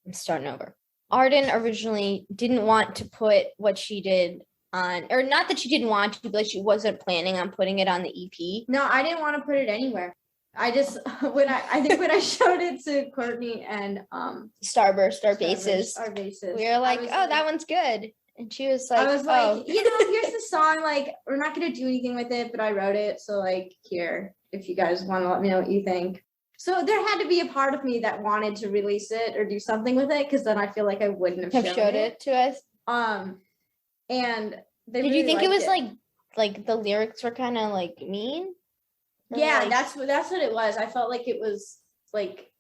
S4: I'm starting over. Arden originally didn't want to put what she did on, or not that she didn't want to, but she wasn't planning on putting it on the EP.
S5: No, I didn't want to put it anywhere. I just when I showed it to Courtney and
S4: Starburst, our bases.
S5: Our bases.
S4: We were like, oh, that one's good. And she was like,
S5: I was like, here's the song. Like, we're not gonna do anything with it, but I wrote it. So like, here, if you guys want to let me know what you think. So there had to be a part of me that wanted to release it or do something with it, because then I feel like I wouldn't have
S4: showed it to us.
S5: And they
S4: did
S5: really
S4: you think it
S5: liked
S4: was like the lyrics were kind of like mean? Or
S5: Yeah,
S4: like-
S5: that's what it was. I felt like it was like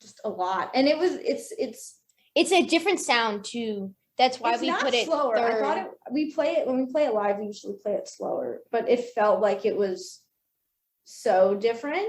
S5: just a lot, and
S4: it's a different sound too. That's why we put it
S5: slower. I
S4: third.
S5: thought when we play it live, we usually play it slower, but it felt like it was so different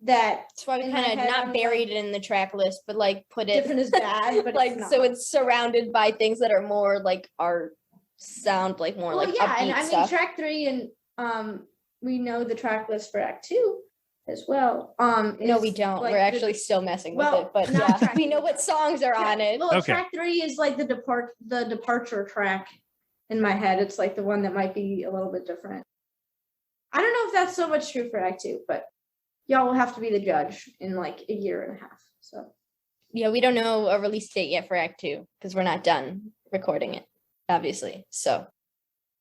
S5: that
S4: That's why we
S5: in my
S4: kind of
S5: head,
S4: not
S5: I'm
S4: buried it in the track list, but like put it
S5: different is bad, but
S4: like
S5: it's not.
S4: so it's surrounded by things that are more like our sound, like more like
S5: yeah, and
S4: upbeat
S5: I mean
S4: stuff.
S5: track 3 and we know the track list for Act 2 as well.
S4: No,
S5: is,
S4: we don't.
S5: like,
S4: We're actually still messing with
S5: well,
S4: it, but
S5: not
S4: yeah,
S5: track
S4: we know what songs are on it.
S5: Well,
S3: Okay.
S5: track 3 is like the departure track in my head. It's like the one that might be a little bit different. I don't know if that's so much true for Act 2, but y'all will have to be the judge in like a year and a half. So
S4: Yeah, we don't know a release date yet for Act 2 because we're not done recording it, obviously. So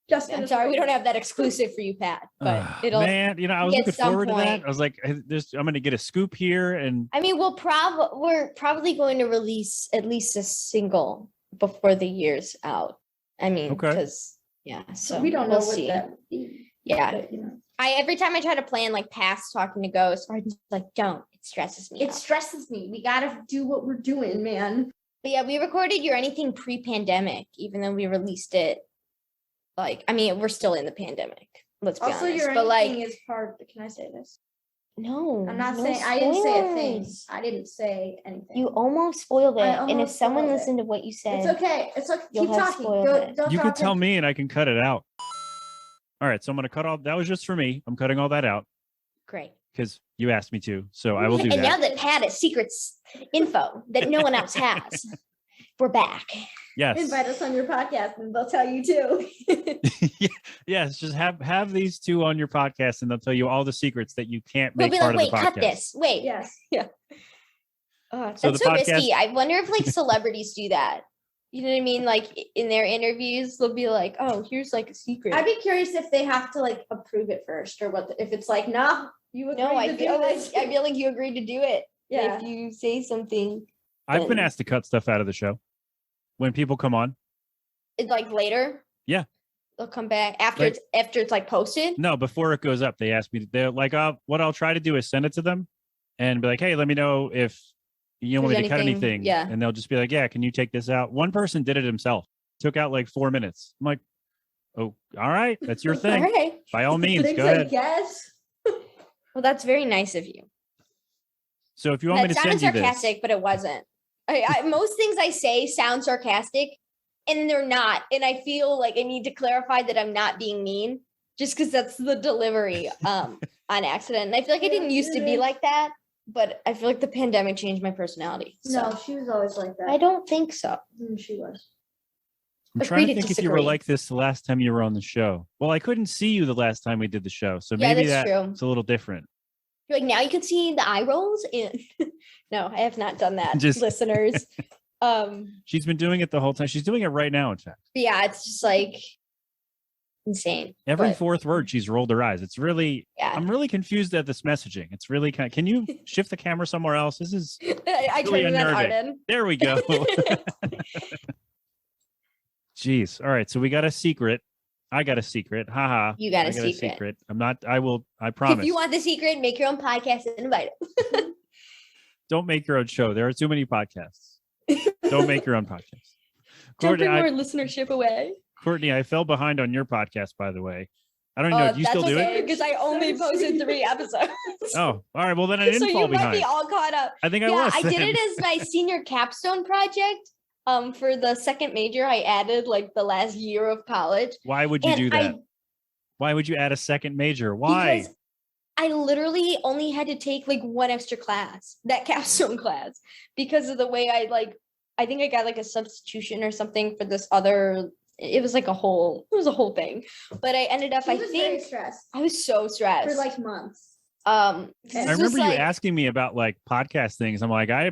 S5: Justin,
S4: I'm sorry we don't have that exclusive for you, Pat, but it'll.
S3: Man, I was
S4: at
S3: looking
S4: some
S3: forward to that.
S4: point.
S3: I was like, I'm going to get a scoop here, and
S4: I mean, we're probably going to release at least a single before the year's out. I mean,
S3: Okay.
S4: because so
S5: we don't know
S4: we'll
S5: what
S4: see.
S5: that would be.
S4: Yeah,
S5: But, you know.
S4: every time I try to plan like past talking to Ghost, I'm like, don't. It stresses me.
S5: It
S4: out.
S5: stresses me. We gotta do what we're doing, man.
S4: But yeah, we recorded Your Anything pre-pandemic, even though we released it. Like, I mean, we're still in the pandemic. Let's be
S5: Also,
S4: honest.
S5: Your
S4: But
S5: Anything
S4: like,
S5: is part. Can I say this?
S4: no,
S5: I'm not
S4: no
S5: saying. I didn't say a thing.
S4: spoilers.
S5: I didn't say anything.
S4: You almost spoiled it.
S5: I
S4: And if
S5: almost
S4: someone
S5: spoiled it.
S4: listened to what you said,
S5: It's okay. It's okay.
S4: You'll
S5: Keep
S4: have
S5: talking.
S4: spoiled it.
S5: Don't
S3: You
S5: talk
S3: can tell
S5: and-
S3: me and I can cut it out. All right, so I'm going to cut off. That was just for me. I'm cutting all that out
S4: great.
S3: because you asked me to. So I will do
S4: And
S3: that.
S4: now that Pat has secrets info that no one else has, we're back.
S3: Yes.
S5: Invite us on your podcast, and they'll tell you too.
S3: Yes, just have these two on your podcast and they'll tell you all the secrets that you can't
S4: We'll
S3: make
S4: be
S3: part
S4: like,
S3: of the
S4: wait,
S3: podcast.
S4: cut this. Wait.
S5: Yes.
S4: That's
S3: So
S4: so,
S3: the
S4: risky.
S3: podcast-
S4: I wonder if like celebrities do that. You know what I mean? Like in their interviews, they'll be like, "Oh, here's like a secret."
S5: I'd be curious if they have to like approve it first, or what? If it's like, nah, you agreed
S4: no, I
S5: to
S4: feel
S5: do
S4: like
S5: this.
S4: I feel like you agreed to do it.
S5: Yeah.
S4: If you say something,
S3: I've been
S4: then-
S3: asked to cut stuff out of the show when people come on.
S4: it's like later.
S3: Yeah.
S4: They'll come back after
S3: Like-
S4: it's like posted.
S3: No, before it goes up, they ask me. They're like, what I'll try to do is send it to them and be like, hey, let me know if you want me
S4: There's
S3: to cut
S4: anything-
S3: anything.
S4: yeah.
S3: And they'll just be like, yeah, can you take this out? One person did it himself. Took out like 4 minutes. I'm like, oh, all right, that's your
S4: All
S3: thing.
S4: right.
S3: By all means,
S5: Things
S3: go
S5: I
S3: ahead.
S5: guess.
S4: Well, that's very nice of you.
S3: So if you want me
S4: That
S3: to
S4: sounded
S3: send you this,
S4: sarcastic, but it wasn't. Most things I say sound sarcastic, and they're not. And I feel like I need to clarify that I'm not being mean, just because that's the delivery on accident. And I feel like I didn't used to be like that, but I feel like the pandemic changed my personality. So.
S5: No, she was always like that.
S4: I don't think so.
S5: She was.
S3: I'm
S4: Agree
S3: trying to
S4: to
S3: think if you were
S4: disagree.
S3: like this the last time you were on the show. Well, I couldn't see you the last time we did the show, so
S4: Yeah,
S3: maybe
S4: that's true.
S3: that's a little different.
S4: You're like now you can see the eye rolls. And no, I have not done that,
S3: Just-
S4: listeners.
S3: She's been doing it the whole time. She's doing it right now, in fact.
S4: Yeah, it's just like insane.
S3: Every
S4: but,
S3: fourth word, she's rolled her eyes. It's really,
S4: yeah.
S3: I'm really confused at this messaging. It's really kind of, can you shift the camera somewhere else? This is,
S4: I
S3: really
S4: turned it on
S3: unnerving.
S4: Arden.
S3: there we go. Jeez. All right. So we got a secret. I got a secret. Haha.
S4: You got
S3: I
S4: a secret.
S3: I'm not, I promise.
S4: If you want the secret, make your own podcast and invite them.
S3: Don't make your own show. There are too many podcasts. Don't make your own podcast.
S4: Don't
S3: Courtney,
S4: bring more listenership away.
S3: Courtney, I fell behind on your podcast, by the way. I don't know. Do you still do it?
S4: Because I only posted 3 episodes.
S3: Oh, all right. Well, then I didn't
S4: so
S3: fall
S4: you might
S3: behind.
S4: be all caught up.
S3: I think I
S4: Yeah,
S3: was.
S4: I did
S3: then.
S4: it as my senior capstone project. For the second major, I added like the last year of college.
S3: Why would you
S4: And
S3: do that? Why would you add a second major? Why?
S4: Because I literally only had to take like one extra class, that capstone class, because of the way I think I got like a substitution or something for this other. It was a whole thing. But I ended up,
S5: She
S4: I
S5: was very
S4: think
S5: stressed
S4: I was so stressed.
S5: for like months.
S3: I
S4: this was,
S3: remember you
S4: like-
S3: asking me about like podcast things. I'm like, I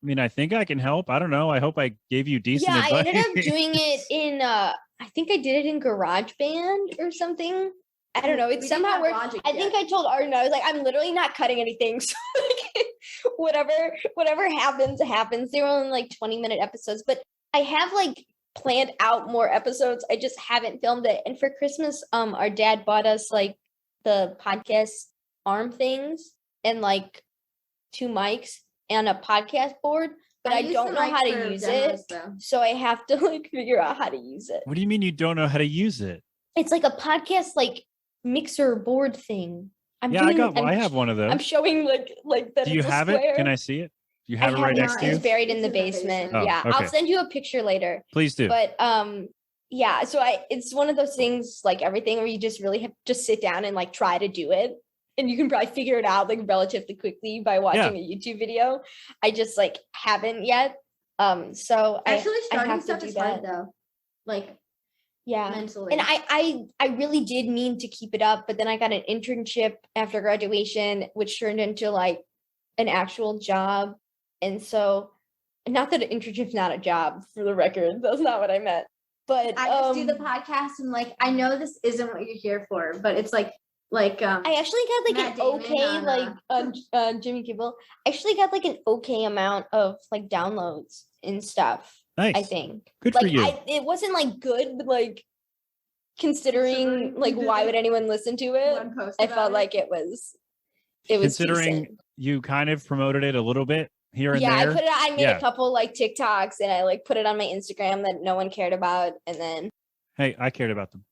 S3: mean, I think I can help. I don't know. I hope I gave you decent
S4: Yeah, I
S3: advice.
S4: ended up doing it in I think I did it in GarageBand or something. I don't know. It
S5: We didn't
S4: somehow
S5: have
S4: worked.
S5: Logic
S4: I think
S5: yet.
S4: I told Arden, I was like, I'm literally not cutting anything. So like, whatever happens. They were only like 20-minute episodes, but I have like planned out more episodes. I just haven't filmed it. And for Christmas, our dad bought us like the podcast arm things and like 2 mics and a podcast board, but I
S5: use
S4: don't
S5: the
S4: know
S5: mic
S4: how to
S5: for
S4: use
S5: demos,
S4: it.
S5: though.
S4: So I have to like figure out how to use it.
S3: What do you mean you don't know how to use it?
S4: It's like a podcast like mixer board thing. I'm
S3: Yeah,
S4: doing,
S3: I have one of those.
S4: I'm showing like that.
S3: Do you
S4: it's a
S3: have
S4: square.
S3: it? Can I see it? Do you
S4: I
S3: have it right
S4: it.
S3: next to
S4: It's
S3: you?
S4: buried in
S5: It's
S4: the
S5: in the
S4: basement.
S5: basement.
S3: Oh,
S4: Yeah,
S3: okay.
S4: I'll send you a picture later.
S3: Please do.
S4: But yeah. So it's one of those things like everything where you just really have to sit down and like try to do it, and you can probably figure it out like relatively quickly by watching a YouTube video. I just like haven't yet. So
S5: Actually,
S4: I
S5: starting
S4: have to
S5: stuff
S4: do
S5: is
S4: that.
S5: hard though. Like
S4: Yeah.
S5: mentally.
S4: And I really did mean to keep it up, but then I got an internship after graduation, which turned into like an actual job. And so, not that an internship's not a job, for the record, that's not what I meant. But
S5: I just do the podcast and like I know this isn't what you're here for, but it's like
S4: I actually got like
S5: Matt
S4: an
S5: Damon
S4: okay,
S5: on,
S4: like Jimmy Kimmel. I actually got like an okay amount of like downloads and stuff.
S3: Nice.
S4: I think.
S3: Good
S4: Like
S3: for you.
S4: it wasn't like good, but like considering
S5: So
S4: like
S5: you did
S4: why
S5: it
S4: would anyone listen to it?
S5: one post
S4: I
S5: about
S4: felt
S5: it.
S4: like it was
S3: Considering
S4: decent.
S3: you kind of promoted it a little bit, here and
S4: yeah,
S3: there.
S4: I put it. I made
S3: Yeah.
S4: a couple like TikToks and I like put it on my Instagram that no one cared about, and then
S3: Hey, I cared about them.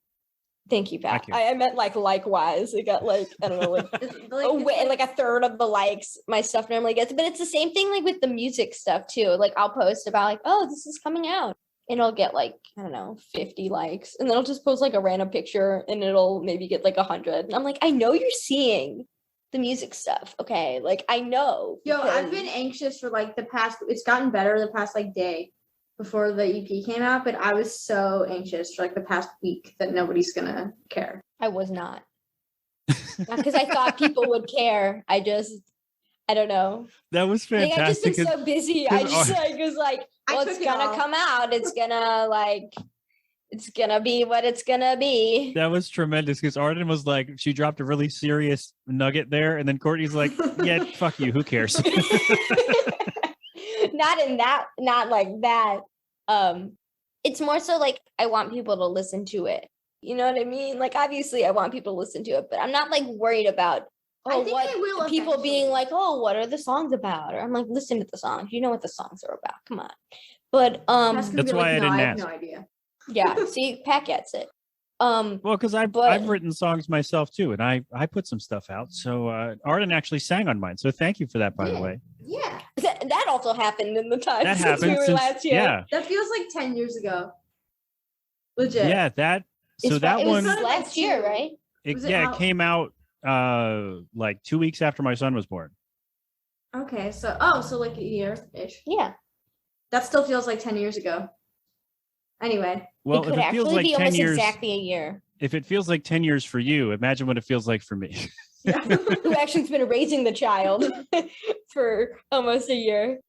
S4: thank you, Pat.
S3: care.
S4: I meant like likewise. It got like I don't know, like like a third of the likes my stuff normally gets. But it's the same thing like with the music stuff too. Like I'll post about like, oh, this is coming out, and it'll get like I don't know 50 likes, and then I'll just post like a random picture, and it'll maybe get like 100. And I'm like, I know you're seeing the music stuff, okay? Like I know.
S5: Yo, I've
S4: because-
S5: been anxious for like the past. It's gotten better the past like day before the EP came out, but I was so anxious for like the past week that nobody's gonna care.
S4: I was not. Not because I thought people would care. I don't know.
S3: That was
S4: I think I've just
S3: fantastic.
S4: been so busy. I just like was like,
S5: I
S4: well,
S5: took
S4: it's
S5: it
S4: gonna
S5: all.
S4: come out. It's gonna be what it's gonna be.
S3: That was tremendous because Arden was like, she dropped a really serious nugget there, and then Courtney's like, "Yeah, fuck you. Who cares?"
S4: Not like that. It's more so like I want people to listen to it. You know what I mean? Like obviously I want people to listen to it, but I'm not like worried about
S5: I think they will
S4: people being
S5: eventually.
S4: like, oh, what are the songs about? Or I'm like, listen to the songs. You know what the songs are about. Come on. But
S5: Pat's gonna
S3: That's
S5: be
S3: why
S5: like,
S3: I
S5: no,
S3: didn't
S5: I have
S3: ask.
S5: no idea.
S4: yeah, see, Pat gets it.
S3: Well, because I've
S4: But-
S3: written songs myself too, and I put some stuff out. So Arden actually sang on mine. So thank you for that, by the
S5: Yeah.
S3: way.
S5: Yeah,
S4: that also happened in the time
S3: That
S4: since we
S3: happened
S4: were
S3: since
S4: last year.
S3: yeah,
S5: that feels like 10 years ago. Legit.
S3: yeah. That so that
S4: it
S3: one
S4: was
S5: Son of
S4: last
S5: a
S4: year,
S5: two.
S4: right?
S3: it,
S5: was it
S3: yeah, it
S5: out?
S3: came out like 2 weeks after my son was born.
S5: Okay, so like a year ish.
S4: Yeah.
S5: That still feels like 10 years ago. Anyway,
S3: Well,
S4: it
S3: if
S4: could
S3: it feels
S4: actually
S3: like
S4: be
S3: 10
S4: almost
S3: years,
S4: exactly a year.
S3: if it feels like 10 years for you, imagine what it feels like for me.
S5: yeah.
S4: Who actually has been raising the child for almost a year.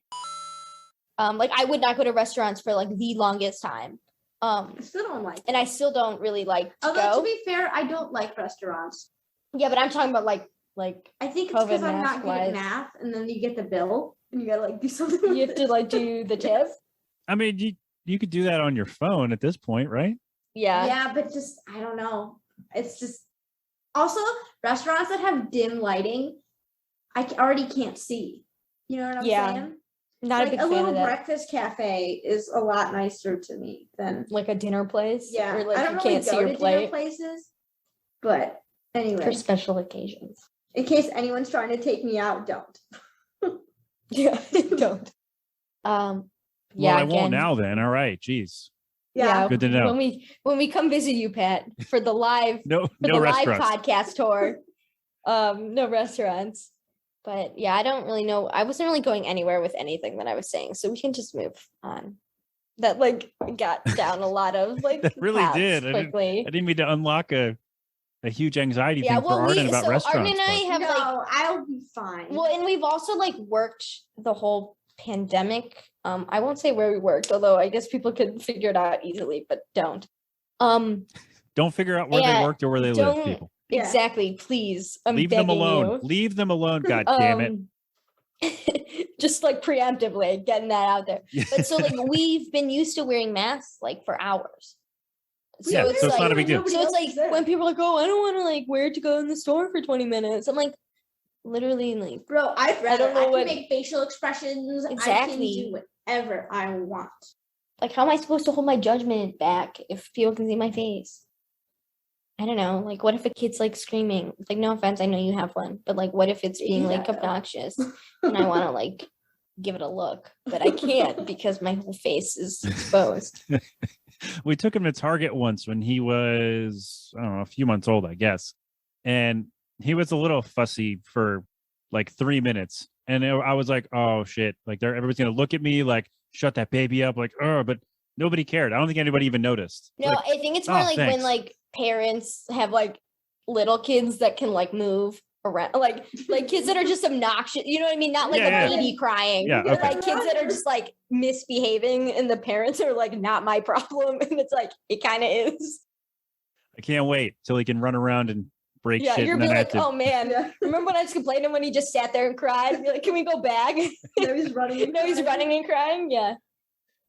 S4: Like I would not go to restaurants for like the longest time.
S5: I still don't like.
S4: And I still don't really like to
S5: Although
S4: go.
S5: to be fair, I don't like restaurants.
S4: Yeah, but I'm talking about like
S5: I think it's
S4: COVID
S5: because I'm not good
S4: mask-wise.
S5: at math, and then you get the bill, and you gotta like do something.
S4: you
S5: with
S4: have
S5: it.
S4: to like do the tip.
S3: I mean, you could do that on your phone at this point, right?
S4: Yeah.
S5: Yeah, but just I don't know. It's just also restaurants that have dim lighting. Already can't see. You know what I'm
S4: Yeah.
S5: saying?
S4: Not
S5: Like
S4: a big
S5: a
S4: fan
S5: little
S4: of that.
S5: breakfast cafe is a lot nicer to me than
S4: Like a dinner place.
S5: yeah.
S4: Or like
S5: I
S4: you
S5: don't really
S4: can't
S5: go
S4: see
S5: to
S4: your
S5: dinner
S4: plate
S5: places, but anyway,
S4: for special occasions.
S5: in case anyone's trying to take me out, don't.
S4: Yeah. Don't. Yeah.
S3: Well, I won't
S4: again,
S3: now then. All right. Jeez.
S5: Yeah.
S3: Good to know.
S4: When we come visit you, Pat, for the live
S3: No,
S4: for
S3: no
S4: the
S3: restaurants.
S4: live podcast tour. No restaurants. But yeah, I don't really know. I wasn't really going anywhere with anything that I was saying. So we can just move on. That like got down a lot of like
S3: That really
S4: paths
S3: did.
S4: quickly.
S3: I didn't mean to unlock a huge anxiety
S4: Yeah,
S3: thing for
S4: well,
S3: Arden about restaurants.
S4: Arden and I
S3: but-
S4: have
S5: no,
S4: like
S5: I'll be fine.
S4: well, and we've also like worked the whole pandemic. I won't say where we worked, although I guess people could figure it out easily, but don't.
S3: Don't figure out where
S4: Yeah,
S3: they worked or where they live,
S4: don't-
S3: people.
S5: Yeah.
S4: Exactly, please. I'm
S3: Leave them
S4: begging
S3: alone.
S4: you.
S3: Leave them alone. God damn it.
S4: Just like preemptively getting that out there. But so like we've been used to wearing masks like for hours.
S3: Yeah, so it's not a big deal.
S4: So it's like when people are like, oh, I don't want to like wear it to go in the store for 20 minutes. I'm like, literally like,
S5: Bro, I'd rather
S4: don't know
S5: I can
S4: what-
S5: make facial expressions. I
S4: Exactly.
S5: can do whatever I want.
S4: like how am I supposed to hold my judgment back if people can see my face? I don't know. Like, what if a kid's like screaming? Like, no offense, I know you have one, but like, what if it's being
S5: Yeah,
S4: like
S5: I know.
S4: obnoxious and I want to like give it a look, but I can't because my whole face is exposed.
S3: We took him to Target once when he was, I don't know, a few months old, I guess. And he was a little fussy for like 3 minutes. And I was like, oh shit. Like everybody's going to look at me like, shut that baby up. Like, but nobody cared. I don't think anybody even noticed.
S4: No,
S3: Like,
S4: I think it's more
S3: oh,
S4: like when
S3: thanks.
S4: like parents have like little kids that can like move around, like kids that are just obnoxious. You know what I mean? Not like
S3: Yeah,
S4: a
S3: yeah.
S4: baby crying,
S3: Yeah,
S4: but
S3: okay.
S4: like kids that are just like misbehaving, and the parents are like, not my problem, and it's like it kind of is.
S3: I can't wait till he can run around and break
S4: Yeah,
S3: shit
S4: you're
S3: and
S4: be
S3: then
S4: like,
S3: have to.
S4: oh man,
S5: Yeah.
S4: remember when I was complaining when he just sat there and cried? Be like, can we go back?
S5: No, he's running.
S4: No, he's running and crying. Yeah,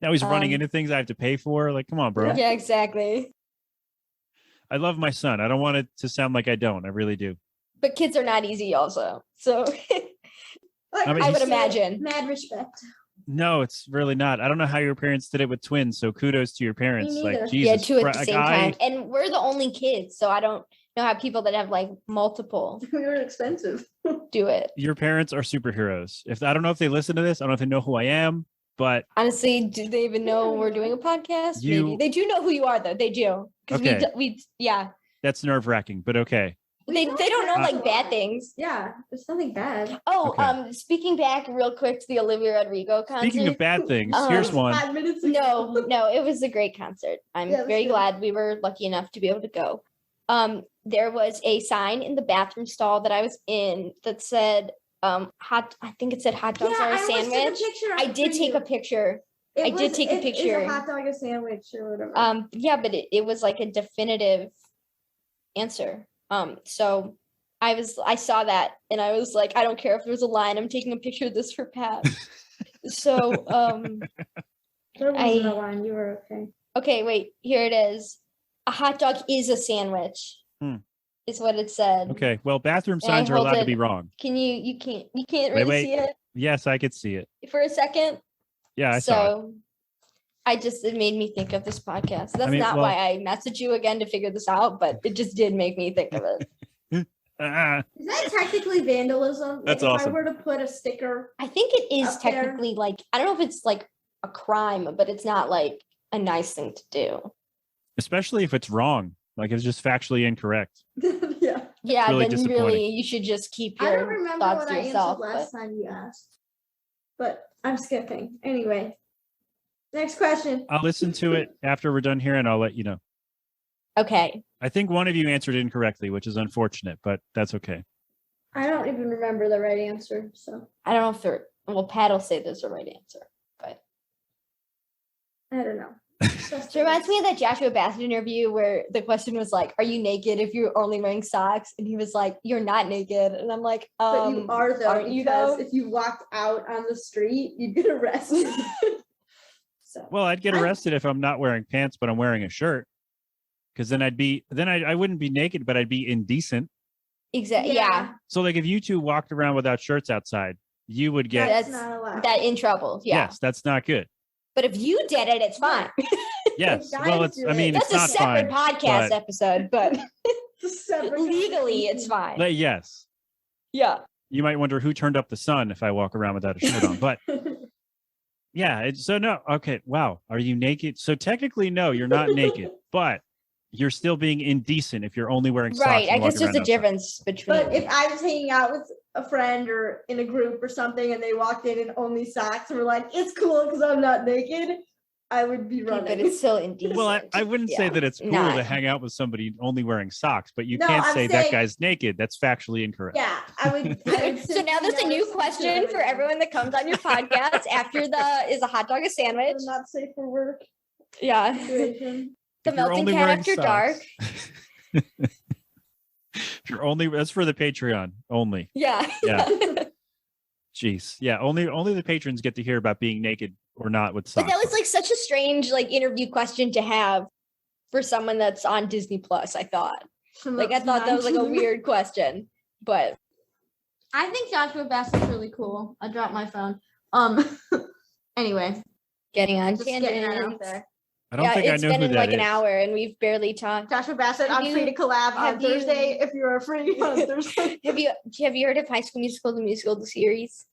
S3: Now he's running
S4: um,
S3: into things I have to pay for. Like, come on, bro.
S4: yeah, exactly.
S3: I love my son. I don't want it to sound like I don't. I really do.
S4: But kids are not easy, also. So
S5: Like,
S3: but
S4: I
S3: you
S4: would
S3: said-
S4: imagine.
S5: Mad respect.
S3: No, it's really not. I don't know how your parents did it with twins, so kudos to your parents.
S5: Me
S3: Like,
S5: neither.
S3: Jesus
S4: Yeah, two at
S3: Christ,
S4: the same time. And we're the only kids, so I don't know how people that have like multiple
S5: We were expensive.
S4: do it.
S3: Your parents are superheroes. I don't know if they listen to this, I don't know if they know who I am, but
S4: Honestly, do they even know we're doing a podcast? Maybe they do know who you are, though. They do because
S3: Okay.
S4: we yeah.
S3: that's nerve-wracking. But okay.
S4: They don't know like bad things.
S5: Yeah, there's nothing bad.
S4: Oh,
S3: Okay.
S4: Speaking back real quick to the Olivia Rodrigo concert.
S3: Speaking of bad things, here's one.
S5: 5 minutes ago.
S4: No, it was a great concert. I'm
S5: Yeah, it was
S4: very
S5: good.
S4: glad we were lucky enough to be able to go. There was a sign in the bathroom stall that I was in that said I think it said hot dogs are a sandwich. I did take a picture. I did take a picture.
S5: Is a hot dog a sandwich or whatever?
S4: Yeah, but it was like a definitive answer. So I saw that and I was like, I don't care if there's a line, I'm taking a picture of this for Pat. So
S5: There wasn't a line. You were okay.
S4: okay, wait, here it is. A hot dog is a sandwich. Is what it said.
S3: Okay, well, bathroom
S4: And I
S3: signs are
S4: hold
S3: allowed to
S4: it-
S3: be wrong.
S4: Can you can't really
S3: wait.
S4: see it
S3: Yes, I could see it.
S4: for a second?
S3: Yeah, I saw it.
S4: It made me think of this podcast. That's
S3: mean,
S4: not
S3: well-
S4: why I messaged you again to figure this out, but it just did make me think of it.
S3: Ah,
S5: Is that technically vandalism?
S3: That's
S5: If
S3: awesome.
S5: I were to put a sticker,
S4: I think it is
S5: Up there.
S4: technically like, I don't know if it's like a crime, but it's not like a nice thing to do.
S3: especially if it's wrong. Like, it's just factually incorrect.
S5: yeah.
S4: Yeah,
S3: really
S4: then
S3: disappointing.
S4: really you should just keep
S5: I
S4: your
S5: don't remember
S4: thoughts
S5: what
S4: to
S5: I
S4: yourself.
S5: answered
S4: But
S5: last time you asked, but I'm skipping. Anyway, next question.
S3: I'll listen to it after we're done here and I'll let you know.
S4: okay.
S3: I think one of you answered incorrectly, which is unfortunate, but that's okay.
S5: I don't even remember the right answer. So
S4: I don't know if Pat will say there's a right answer, but
S5: I don't know.
S4: it reminds me of that Joshua Bassett interview where the question was like, "Are you naked if you're only wearing socks?" And he was like, "You're not naked." And I'm like,
S5: But you are though,
S4: aren't you
S5: because
S4: though?
S5: if you walked out on the street, you'd get arrested. So
S3: Well, I'd get arrested if I'm not wearing pants, but I'm wearing a shirt. Because then I wouldn't be naked, but I'd be indecent.
S4: Exactly. Yeah.
S3: So like if you two walked around without shirts outside, you would get
S5: that's
S4: That's-
S5: not allowed.
S4: That in trouble. Yeah.
S3: yes, that's not good.
S4: But if you did it, it's fine.
S3: Yes.
S5: guys
S3: Well, it's
S5: do
S3: I
S5: it.
S3: mean
S4: That's
S3: it's
S4: a
S3: not
S4: separate
S3: fine.
S4: podcast
S3: but-
S4: episode, but
S5: It's a separate
S4: legally it's fine.
S3: But yes.
S4: Yeah.
S3: You might wonder who turned up the sun if I walk around without a shirt on. But yeah, so no, okay. Wow. Are you naked? So technically, no, you're not naked, but you're still being indecent if you're only wearing socks.
S4: Right.
S3: and
S4: I guess
S3: walking
S4: there's a
S3: around outside.
S4: difference between
S5: But if I was hanging out with a friend or in a group or something and they walked in only socks and were like, it's cool because I'm not naked, I would be running.
S4: but it's still indecent.
S3: Well, I wouldn't say
S4: Yeah.
S3: that it's cool
S4: Not-
S3: to hang out with somebody only wearing socks, but you
S5: No,
S3: can't
S5: I'm
S3: say
S5: saying-
S3: that guy's naked. That's factually incorrect.
S5: Yeah, I would.
S4: So now there's a new question for everyone that comes on your podcast after is a hot dog a sandwich?
S5: Not safe for work
S4: Yeah.
S5: situation.
S4: The
S3: If you're
S4: melting
S3: only
S4: cat
S3: wearing
S4: after
S3: socks-
S4: dark.
S3: If you're only that's for the Patreon only.
S4: Yeah.
S3: Yeah. Jeez. Yeah. Only the patrons get to hear about being naked or not with
S4: But
S3: socks.
S4: that was like such a strange like interview question to have for someone that's on Disney Plus, I thought. Like I thought that was like a weird question. But
S5: I think Joshua Bassett's really cool. I dropped my phone. Anyway,
S4: getting on
S5: just getting that out
S4: tangents.
S5: there.
S3: I don't
S4: Yeah,
S3: think I
S4: it's
S3: know
S4: been
S3: who
S4: in
S3: that
S4: like an
S3: is.
S4: hour and we've barely talked.
S5: Joshua Bassett,
S4: Have
S5: I'm
S4: you-
S5: free to collab on
S4: have you-
S5: Thursday if you are free on Thursday.
S4: Have you heard of High School Musical, the musical, the series?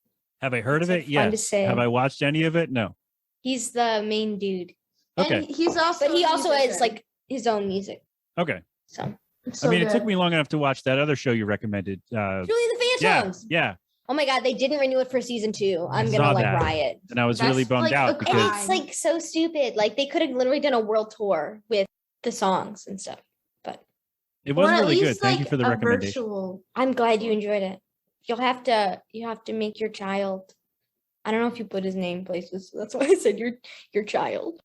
S3: Have I heard of
S4: It's
S3: it?
S4: fun to
S3: Yes.
S4: say.
S3: Have I watched any of it? No.
S4: He's the main dude.
S3: Okay.
S5: And he's also,
S4: But he
S5: a
S4: also has
S5: musician.
S4: like his own music.
S3: Okay.
S4: So
S5: It's
S3: I
S5: so
S3: mean, it took
S5: good.
S3: me long enough to watch that other show you recommended.
S4: Julie the
S3: Yeah.
S4: Phantoms.
S3: Yeah.
S4: Oh my god, they didn't renew it for season 2. I'm
S3: saw
S4: gonna like
S3: that.
S4: riot.
S3: And I was
S5: That's
S3: really bummed
S5: like a
S3: out
S4: And
S3: because
S5: crime.
S4: it's like so stupid. Like they could have literally done a world tour with the songs and stuff. But
S3: it was
S5: Or at
S3: really good.
S5: least,
S3: Thank you
S5: like,
S3: for the
S5: a
S3: recommendation.
S5: virtual-
S4: I'm glad you enjoyed it. You have to make your child. I don't know if you put his name places. So that's why I said your child.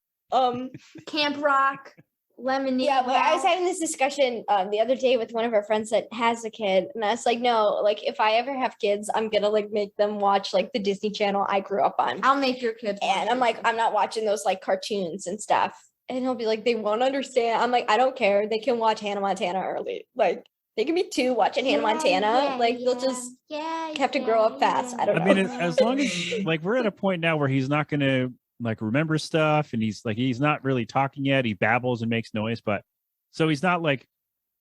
S5: Camp Rock, Lemonade.
S4: Yeah, but I was having this discussion the other day with one of our friends that has a kid, and I was like, no, like if I ever have kids, I'm gonna like make them watch like the Disney Channel I grew up on.
S5: I'll make your kids.
S4: And I'm like, I'm not watching those like cartoons and stuff. And he'll be like, they won't understand. I'm like, I don't care. They can watch Hannah Montana early. Like, They can be 2 watching Hannah Montana. They'll just have to grow up fast. I don't know.
S3: I mean, as long as like we're at a point now where he's not going to like remember stuff, and he's not really talking yet. He babbles and makes noise, but so he's not like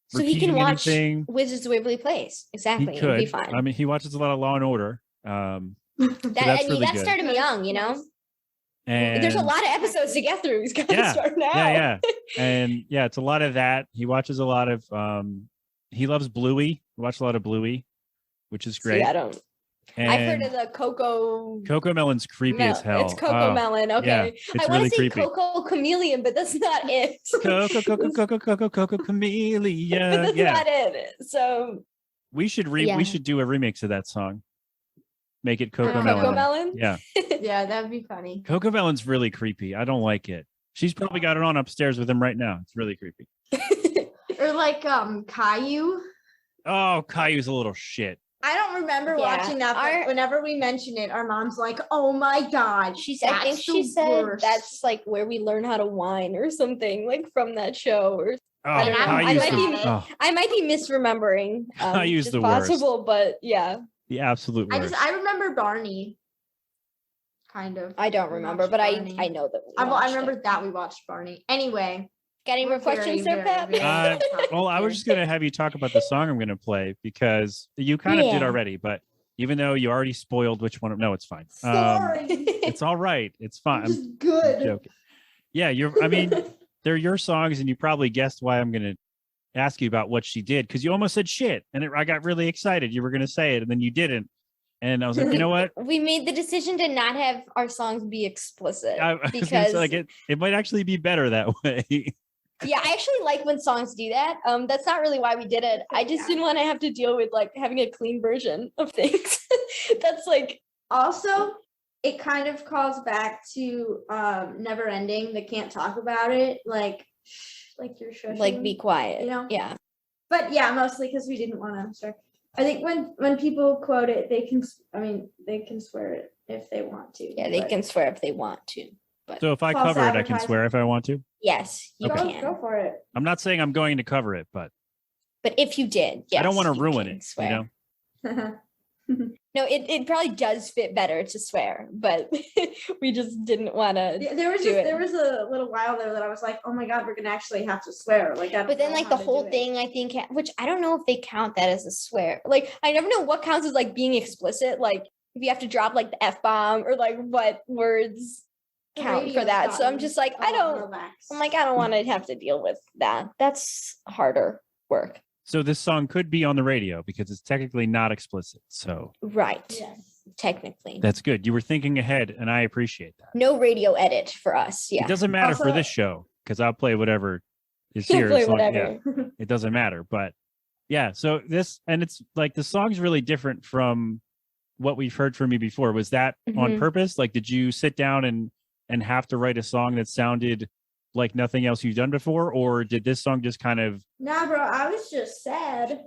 S4: so he can watch
S3: anything.
S4: Wizards of Waverly Place. Exactly.
S3: He could.
S4: It'd be fine.
S3: I mean, he watches a lot of Law and Order.
S4: That started me young, you know.
S3: And
S4: there's a lot of episodes to get through. He's got to start now.
S3: Yeah. And it's a lot of that. He watches a lot of he loves Bluey. We watch a lot of Bluey, which is great.
S4: See, I don't. I've heard of the Coco
S3: Melon's creepy as hell.
S4: It's Coco Melon. Okay.
S3: Yeah, it's
S4: I
S3: really
S4: want to say
S3: creepy.
S4: Coco Chameleon, but that's not it.
S3: Coco Chameleon.
S4: But that's not it. So
S3: we should do a remix of that song. Make it Coco Melon.
S4: Coco Melon?
S3: Yeah.
S5: Yeah, that'd be funny.
S3: Coco Melon's really creepy. I don't like it. She's probably got it on upstairs with him right now. It's really creepy.
S5: Or like Caillou.
S3: Oh, Caillou's a little shit.
S5: I don't remember watching that, but whenever we mention it, our mom's like, "Oh my god!"
S4: I think she said that's like where we learn how to whine or something, like from that show. Or I might be misremembering.
S3: Caillou's the
S4: possible,
S3: worst.
S4: But yeah,
S3: the absolute worst.
S5: I remember Barney. Kind of.
S4: I don't remember, but I know that.
S5: I remember that we watched Barney. Anyway.
S4: Got any more questions there, Pat?
S3: Well, I was just going to have you talk about the song I'm going to play because you kind of did already, but even though you already spoiled which one, no, it's fine.
S5: Sorry.
S3: It's all right. It's fine.
S5: I'm good.
S3: Joking. Yeah, they're your songs, and you probably guessed why I'm going to ask you about what she did because you almost said shit, and I got really excited. You were going to say it, and then you didn't. And I was like, you know what?
S4: We made the decision to not have our songs be explicit
S3: because like it might actually be better that way.
S4: Yeah, I actually like when songs do that. That's not really why we did it. I just didn't want to have to deal with like having a clean version of things. That's like
S5: also it kind of calls back to Never Ending. They can't talk about it. Like you're shushing.
S4: Like be quiet.
S5: You know?
S4: Yeah.
S5: But yeah, mostly because we didn't want to start. I think when people quote it, they can swear it if they want to.
S4: Yeah, they can swear if they want to. But
S3: so if I cover it, I can swear if I want to?
S4: Yes, you can.
S5: Go for it.
S3: I'm not saying I'm going to cover it, but
S4: if you did, yes.
S3: I don't want to ruin it,
S4: swear. You know? No, it probably does fit better to swear, but we just didn't want to.
S5: Yeah, there was a little while there that I was like, oh my god, we're gonna actually have to swear.
S4: But then like the whole thing, I think, which I don't know if they count that as a swear. Like I never know what counts as like being explicit. Like if you have to drop like the F-bomb or like what words count for that. So I'm just like, I don't want to have to deal with that. That's harder work.
S3: So this song could be on the radio because it's technically not explicit. So
S4: right. Yes. Technically.
S3: That's good. You were thinking ahead and I appreciate that.
S4: No radio edit for us. Yeah.
S3: It doesn't matter for this show because I'll play whatever is here. It doesn't matter. But yeah, so it's like the song's really different from what we've heard from you before. Was that on purpose? Like, did you sit down and have to write a song that sounded like nothing else you've done before, or did this song just kind of?
S5: Nah, bro, I was just sad.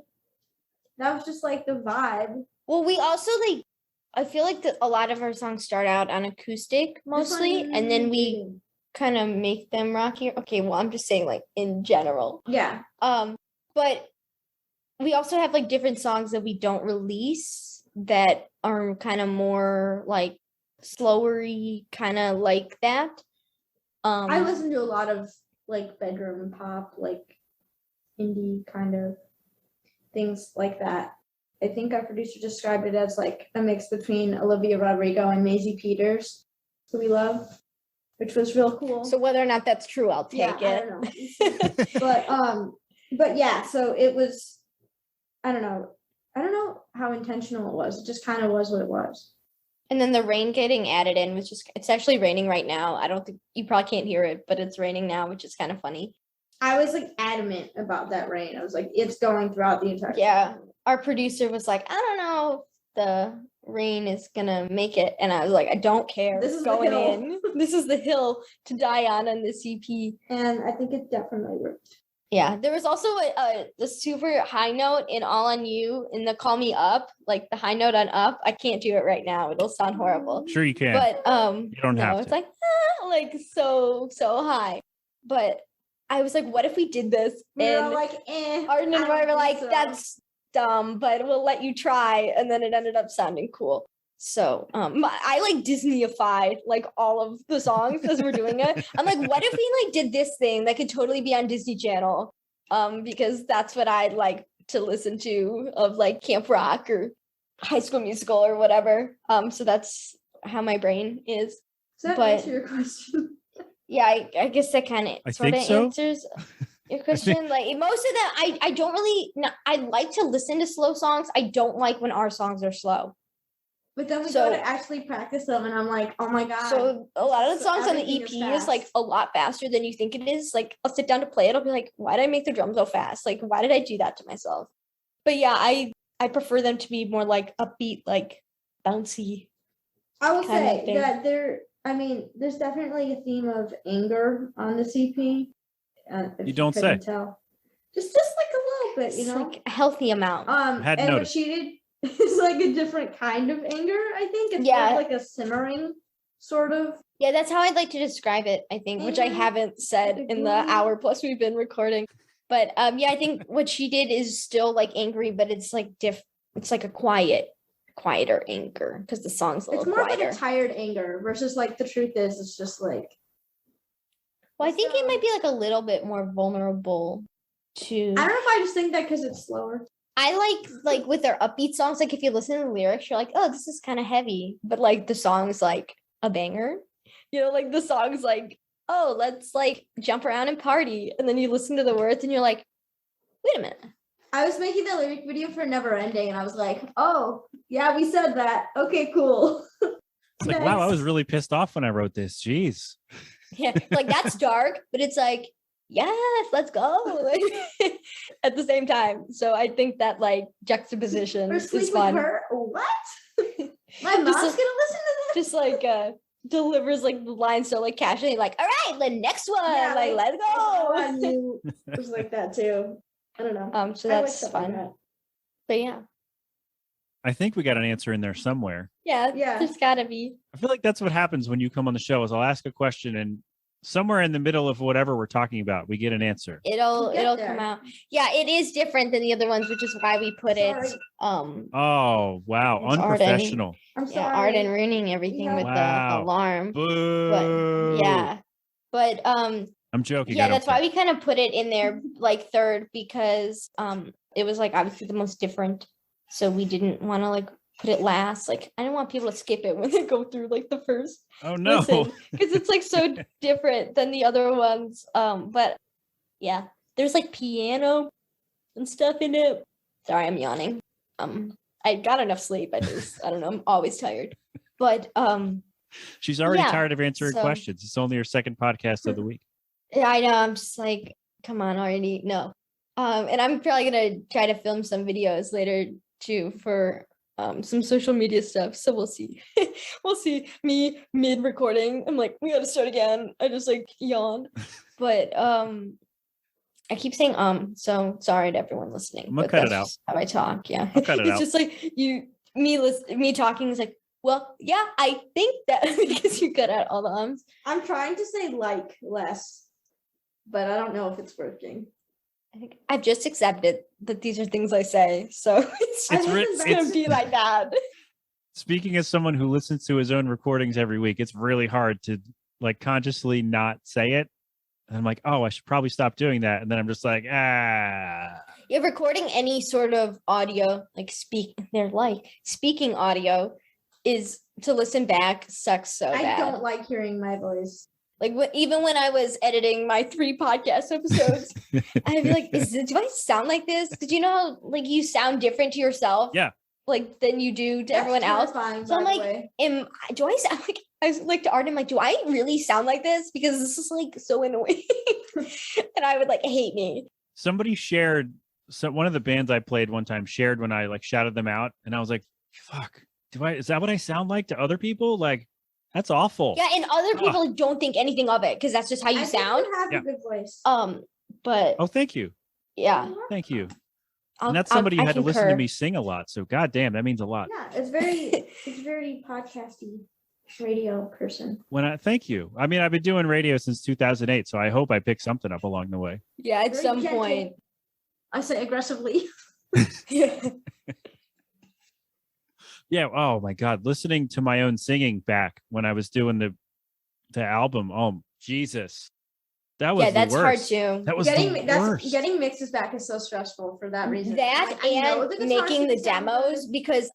S5: That was just like the vibe.
S4: Well, we also like, I feel like a lot of our songs start out on acoustic mostly, and then we kind of make them rockier. Okay, well, I'm just saying like in general.
S5: Yeah.
S4: But we also have like different songs that we don't release that are kind of more like slowery, kind of like that.
S5: I listen to a lot of like bedroom pop, like indie kind of things like that. I think our producer described it as like a mix between Olivia Rodrigo and Maisie Peters, who we love, which was real cool.
S4: So whether or not that's true, I'll take it.
S5: I don't know. but yeah, so it was, I don't know how intentional it was. It just kind of was what it was.
S4: And then the rain getting added in, which is, it's actually raining right now. I don't think, you probably can't hear it, but it's raining now, which is kind of funny.
S5: I was like adamant about that rain. I was like, it's going throughout the entire
S4: Yeah. Our producer was like, I don't know if the rain is going to make it. And I was like, I don't care.
S5: This is
S4: going
S5: the hill.
S4: in. This is the hill to die on this EP.
S5: And I think it definitely worked.
S4: Yeah, there was also the super high note in All on You in the Call Me Up, like the high note on Up. I can't do it right now. It'll sound horrible.
S3: Sure you can.
S4: But
S3: you don't have to.
S4: It's like so high. But I was like, what if we did this?
S5: We were all
S4: And
S5: like,
S4: Arden and
S5: I
S4: Roy
S5: don't
S4: were like,
S5: think so.
S4: that's dumb, but we'll let you try. And then it ended up sounding cool. So I like Disneyified like all of the songs as we're doing it. I'm like, what if we like did this thing that could totally be on Disney Channel? Because that's what I'd like to listen to of like Camp Rock or High School Musical or whatever. So that's how my brain is.
S5: Does that
S4: but-
S5: answer your question?
S4: Yeah, I guess that kind of sort of
S3: so.
S4: answers your question. Like most of them, I don't really. No, I like to listen to slow songs. I don't like when our songs are slow.
S5: But then we
S4: So-
S5: go to actually practice them, and I'm like, oh my god.
S4: So a lot of the songs on the
S5: everything
S4: EP is like
S5: fast.
S4: a lot faster than you think it is. Like I'll sit down to play it, I'll be like, why did I make the drums so fast? Like why did I do that to myself? But yeah, I prefer them to be more like upbeat, like bouncy.
S5: I will
S4: kind of
S5: say
S4: thing.
S5: that there's definitely a theme of anger on the CP. If
S3: You don't
S5: couldn't
S3: say.
S5: tell. Just like a little bit, you
S4: It's
S5: know.
S4: like a healthy amount.
S3: Hadn't
S5: And what
S3: noticed.
S5: she did is like a different kind of anger. I think it's more
S4: Yeah.
S5: of like a simmering sort of.
S4: Yeah, that's how I'd like to describe it, I think, which I
S5: Anger,
S4: haven't said
S5: like a
S4: in the
S5: gloomy-
S4: hour plus we've been recording. But yeah, I think what she did is still like angry, but it's like it's like a quieter anger because the song's a
S5: It's
S4: little
S5: more of
S4: quieter.
S5: like a tired anger versus like the truth is it's just like
S4: Well, I think it
S5: So-
S4: might be like a little bit more vulnerable to.
S5: I don't know if I just think that because it's slower.
S4: I like with their upbeat songs, like if you listen to the lyrics, you're like, oh, this is kind of heavy. But like the song's like a banger. You know, like the song's like, oh, let's like jump around and party. And then you listen to the words and you're like, wait a minute.
S5: I was making the lyric video for Never Ending and I was like, oh, yeah, we said that. Okay, cool.
S3: It's like, wow, I was
S5: Next.
S3: really pissed off when I wrote this. Jeez.
S4: Yeah, like that's dark, but it's like, yes, let's go. Like, at the same time. So I think that like juxtaposition
S5: Or
S4: is
S5: sleep with
S4: fun.
S5: her? What? My mom's gonna listen to this?
S4: Just like delivers like the line so like casually, like, all right, the next one,
S5: Yeah,
S4: like let's go.
S5: I knew it was like that too. I don't know.
S4: So
S5: I like
S4: that's
S5: stuff like
S4: fun.
S5: that.
S4: But yeah.
S3: I think we got an answer in there somewhere.
S4: Yeah,
S5: Yeah.
S4: there's gotta be.
S3: I feel like that's what happens when you come on the show is I'll ask a question and somewhere in the middle of whatever we're talking about, we get an answer.
S5: We'll get
S4: It'll
S5: there.
S4: come out. Yeah, it is different than the other ones, which is why we put
S5: Sorry.
S4: it
S3: Oh, wow.
S4: It's Arden.
S3: Unprofessional.
S5: I'm
S4: yeah,
S5: sorry.
S4: Arden ruining everything
S5: Yeah.
S4: with
S3: Wow.
S4: the alarm.
S3: Boo.
S4: But yeah. But
S3: I'm joking.
S4: yeah,
S3: I don't
S4: that's why
S3: care.
S4: we kind of put it in there like third because it was like obviously the most different. So we didn't want to like put it last. Like I didn't want people to skip it when they go through like the first
S3: Oh, no.
S4: because it's like so different than the other ones. But yeah, there's like piano and stuff in it. Sorry, I'm yawning. I got enough sleep. I don't know. I'm always tired. But
S3: She's already
S4: yeah,
S3: tired of answering
S4: so-
S3: questions. It's only her second podcast of the week.
S4: yeah, I know. I'm just like, come on already. No. And I'm probably gonna try to film some videos later too for some social media stuff. So we'll see. We'll see me mid recording. I'm like, we gotta start again. I just like yawned. But I keep saying so sorry to everyone listening.
S3: I'm gonna
S4: but
S3: cut it
S4: that's
S3: out.
S4: just how I talk. Yeah.
S3: I'll cut it
S4: It's
S3: out.
S4: just like me talking is like, well, yeah, I think that because you cut out all the ums.
S5: I'm trying to say like less, but I don't know if it's working.
S4: I think I've just accepted that these are things I say, so it's
S5: I
S3: It's
S5: listen
S3: ri-
S4: it's
S5: back
S4: gonna
S3: it's-
S4: be like that.
S3: Speaking as someone who listens to his own recordings every week, it's really hard to like consciously not say it. And I'm like, oh, I should probably stop doing that. And then I'm just like,
S4: Yeah, recording any sort of audio, like speaking audio, is to listen back sucks so
S5: I
S4: bad.
S5: don't like hearing my voice.
S4: Like even when I was editing my 3 podcast episodes, I'd be like, do I sound like this? Because you know how like you sound different to yourself,
S3: Yeah.
S4: like than you do to
S5: That's
S4: everyone else.
S5: terrifying,
S4: So I'm
S5: by the
S4: like,
S5: way.
S4: do I sound like I was like to Arden, like, do I really sound like this? Because this is like so annoying. And I would like hate me.
S3: somebody shared. So one of the bands I played one time shared when I like shouted them out, and I was like, fuck, is that what I sound like to other people? Like, that's awful.
S4: Yeah, and other people like, don't think anything of it because that's just how you
S5: I think
S4: sound.
S5: you have
S3: Yeah.
S5: a good voice.
S4: But
S3: Oh, thank you.
S4: yeah,
S3: Thank you.
S4: I'll-
S3: And that's somebody who
S4: I
S3: had to listen to
S4: concur.
S3: me sing a lot. So goddamn, that means a lot.
S5: Yeah, it's very podcasty. radio person.
S3: Thank you. I mean, I've been doing radio since 2008, so I hope I pick something up along the way.
S4: Yeah, at
S5: Very
S4: some
S5: gentle.
S4: point.
S5: I say aggressively.
S4: Yeah.
S3: Yeah. Oh my God. Listening to my own singing back when I was doing the album. Oh, Jesus. That was
S4: that's
S3: the
S4: hard
S3: worst.
S4: too.
S3: That was the worst.
S5: Getting mixes back is so stressful for that reason.
S4: That
S5: Like, I know the
S4: and
S5: guitars
S4: making the
S5: can sound
S4: demos
S5: good.
S4: because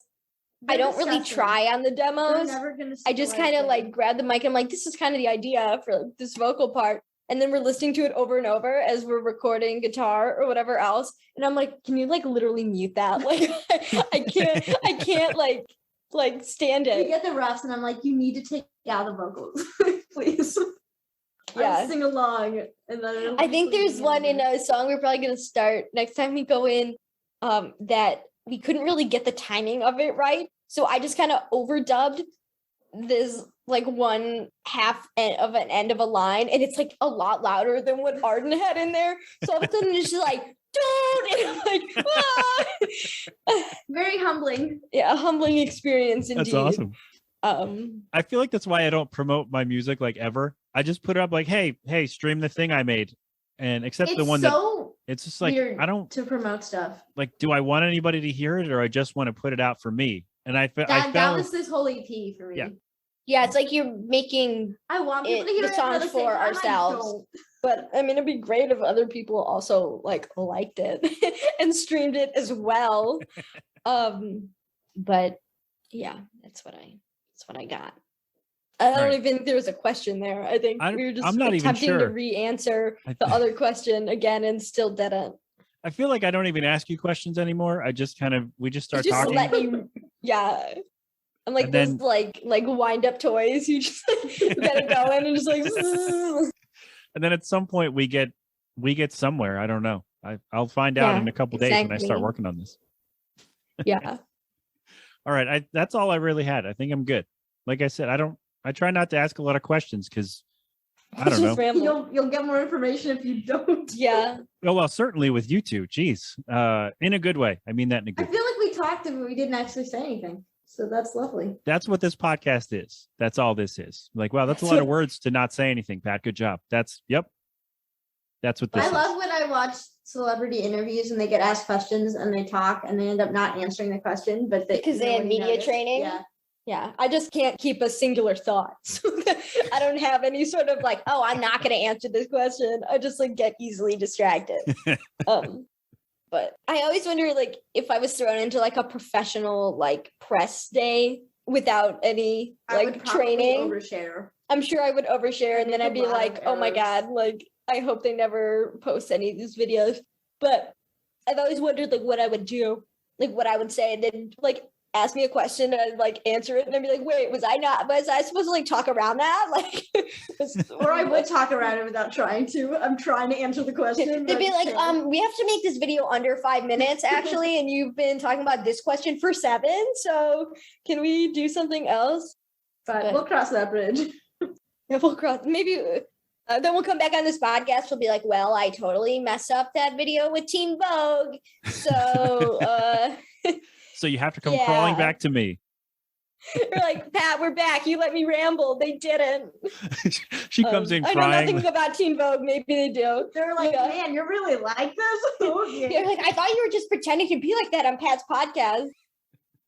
S4: I
S5: They're
S4: don't really
S5: disgusting.
S4: try on the
S5: They're
S4: demos.
S5: never gonna
S4: I just kind of like grab the mic and I'm like, this is kind of the idea for like, this vocal part. And then we're listening to it over and over as we're recording guitar or whatever else. And I'm like, can you like literally mute that? Like I can't like stand
S5: You
S4: it.
S5: get the refs, and I'm like, you need to take out the vocals, please.
S4: Yeah.
S5: I'll sing along, and then
S4: I think there's one in a song we're probably gonna start next time we go in, that we couldn't really get the timing of it right. So I just kind of overdubbed this like one half of an end of a line, and it's like a lot louder than what Arden had in there. So all of a sudden it's just like, dude, and I'm like, ah!
S5: very humbling.
S4: Yeah, a humbling experience indeed.
S3: That's awesome.
S4: I
S3: feel like that's why I don't promote my music like ever. I just put it up like, hey, stream the thing I made. And except the one that it's just like,
S5: weird
S3: I don't
S5: to promote stuff.
S3: like, do I want anybody to hear it or I just want to put it out for me? And
S5: That was this whole EP for me.
S3: Yeah.
S4: Yeah, it's like you're making
S5: I want people to hear
S4: the
S5: it,
S4: songs
S5: but at the same
S4: for
S5: time, I
S4: ourselves.
S5: don't.
S4: But I mean, it'd be great if other people also like liked it and streamed it as well. But yeah, that's what I got. I don't even think there was a question there. I think we were just
S3: I'm not even
S4: attempting
S3: sure.
S4: to re-answer the other question again and still didn't.
S3: I feel like I don't even ask you questions anymore. I just we just start
S4: You just
S3: talking.
S4: let me, yeah. I'm like
S3: And
S4: those
S3: then-
S4: like wind up toys. You just like, get it going and just like.
S3: And then at some point we get somewhere. I don't know. I'll find out
S4: Yeah,
S3: in a couple days when I start
S4: exactly.
S3: working on this.
S4: Yeah.
S3: All right. That's all I really had. I think I'm good. Like I said, I try not to ask a lot of questions because I don't know.
S4: Just ramble.
S5: You'll get more information if you don't.
S4: Yeah.
S3: Oh, well, certainly with you two. Geez. In a good way. I mean that in a
S5: I
S3: good way.
S5: feel like we talked and we didn't actually say anything. So that's lovely.
S3: That's what this podcast is. That's all this is. Like, wow, that's a lot of words to not say anything, Pat. Good job. That's what this
S5: I
S3: is.
S5: love when I watch celebrity interviews and they get asked questions and they talk and they end up not answering the question, but
S4: Because they had
S5: nobody
S4: media
S5: noticed.
S4: training?
S5: Yeah.
S4: Yeah. I just can't keep a singular thought. So I don't have any sort of like, oh, I'm not going to answer this question. I just like get easily distracted. But I always wonder like if I was thrown into like a professional like press day without any
S5: I would
S4: like
S5: probably
S4: training.
S5: overshare.
S4: I'm sure I would overshare and then
S5: make
S4: I'd
S5: a
S4: be
S5: lot of
S4: like, oh my
S5: errors.
S4: God, like I hope they never post any of these videos. But I've always wondered like what I would do, like what I would say, and then like ask me a question and I'd like answer it and I'd be like, wait, was I supposed to like talk around that? Like
S5: Or I would talk around it without trying to. I'm trying to answer the question.
S4: They'd be
S5: but
S4: like,
S5: can't.
S4: we have to make this video under 5 minutes actually, and you've been talking about this question for 7, so can we do something else?
S5: But we'll cross that bridge.
S4: Yeah, we'll cross. Maybe then we'll come back on this podcast. We'll be like, well, I totally messed up that video with Teen Vogue. So
S3: So you have to come crawling
S4: Yeah.
S3: back to me.
S4: we're like, Pat, we're back. You let me ramble. They didn't.
S3: She comes in
S4: I know
S3: crying.
S4: nothing about Teen Vogue. Maybe they do.
S5: They're like,
S4: Yeah.
S5: man, you're really like this? Okay.
S4: They're like, I thought you were just pretending to be like that on Pat's podcast.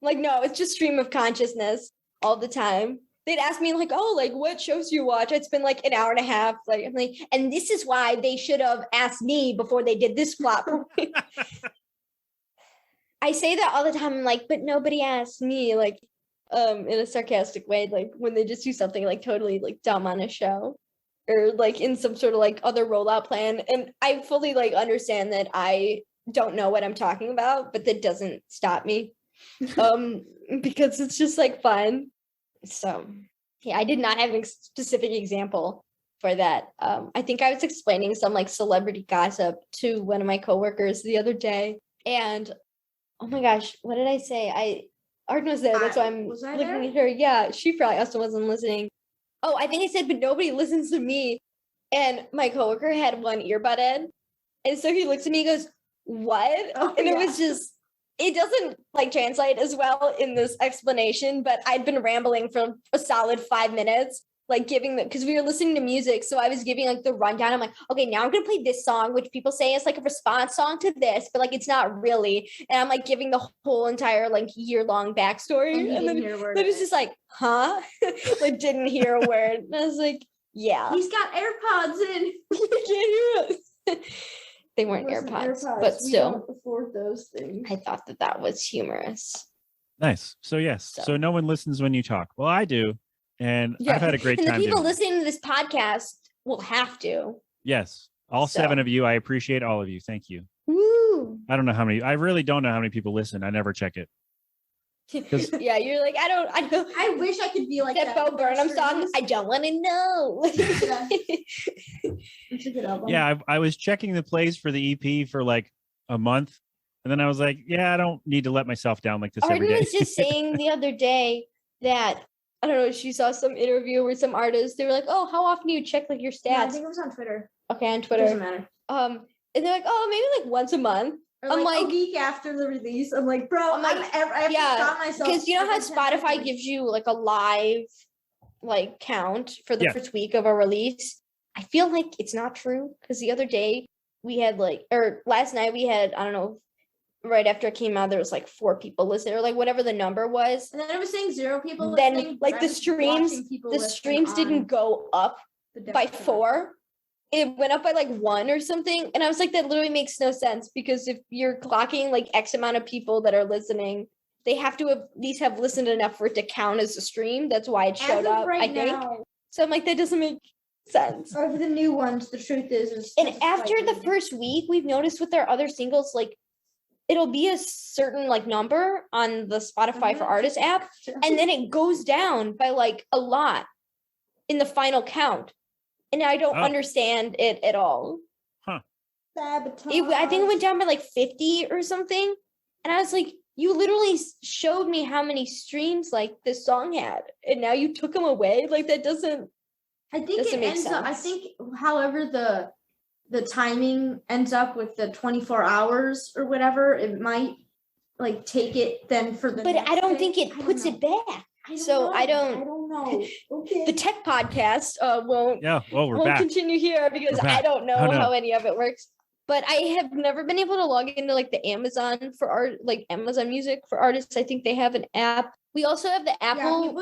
S4: Like, no, it's just stream of consciousness all the time. They'd ask me like, oh, like what shows do you watch? It's been like an hour and a half. Like, I'm like, and this is why they should have asked me before they did this flop. I say that all the time. I'm like, but nobody asked me, like, in a sarcastic way, like when they just do something like totally like dumb on a show or like in some sort of like other rollout plan. And I fully like understand that I don't know what I'm talking about, but that doesn't stop me. Because it's just like fun. So yeah, I did not have a specific example for that. I think I was explaining some like celebrity gossip to one of my coworkers the other day, and oh my gosh, what did I say? Arden was there. That's why I'm
S5: Was I
S4: looking
S5: there?
S4: at her. Yeah, she probably also wasn't listening. Oh, I think I said, but nobody listens to me. And my coworker had one earbud in, and so he looks at me and goes, "What?"
S5: Oh,
S4: and it
S5: yeah.
S4: was just it doesn't like translate as well in this explanation, but I'd been rambling for a solid 5 minutes, like giving the, because we were listening to music. So I was giving like the rundown. I'm like, okay, now I'm going to play this song, which people say is like a response song to this, but like it's not really. And I'm like giving the whole entire like year-long backstory. And then it was just like, huh? Like didn't hear a word. And I was like, yeah.
S5: He's got AirPods in.
S4: You can't hear us. They weren't AirPods, but still.
S5: We don't afford those things.
S4: I thought that was humorous.
S3: Nice. So yes. So no one listens when you talk. Well, I do. And I've had a great time.
S4: And the people listening to this podcast will have to.
S3: Yes. All 7 of you. I appreciate all of you. Thank you.
S4: Woo.
S3: I don't know how many. I really don't know how many people listen. I never check it.
S4: Yeah, you're like, I don't.
S5: I wish I could be like
S4: that Bo Burnham song. I don't want to know.
S3: Yeah, I was checking the plays for the EP for like a month. And then I was like, yeah, I don't need to let myself down like this every day.
S4: Arden was just saying the other day that, I don't know, she saw some interview where some artists, they were like, oh, how often do you check like your stats?
S5: Yeah, I think it was on Twitter.
S4: Okay, on Twitter.
S5: It doesn't matter.
S4: And they're like, oh, maybe like once a month.
S5: Or
S4: I'm like
S5: a week after the release. I'm like, bro, I have to stop myself.
S4: Because you know how Spotify gives you like a live like count for the first week of a release? I feel like it's not true because the other day we had last night we had, I don't know, right after it came out, there was like 4 people listening or like whatever the number was.
S5: And then it was saying 0 people
S4: then
S5: listening.
S4: Like the streams didn't go up by 4. It went up by like 1 or something. And I was like, that literally makes no sense because if you're clocking like X amount of people that are listening, they have to at least have listened enough for it to count as a stream. That's why it showed up, I think. So I'm like, that doesn't make sense.
S5: Of the new ones, the truth is
S4: and after the first week, we've noticed with our other singles, like it'll be a certain like number on the Spotify for Artists app, and then it goes down by like a lot in the final count. And I don't understand it at all.
S3: Huh.
S5: Sabotage.
S4: I think it went down by like 50 or something. And I was like, you literally showed me how many streams like this song had. And now you took them away? Like that doesn't
S5: I think it ends up, I think however the timing ends up with the 24 hours or whatever, it might like take it then for the
S4: But I don't think it puts it back. I don't know. Okay. The tech podcast won't continue here because I don't know how any of it works. But I have never been able to log into like the Amazon for art, like Amazon Music for artists. I think they have an app. We also have the Apple,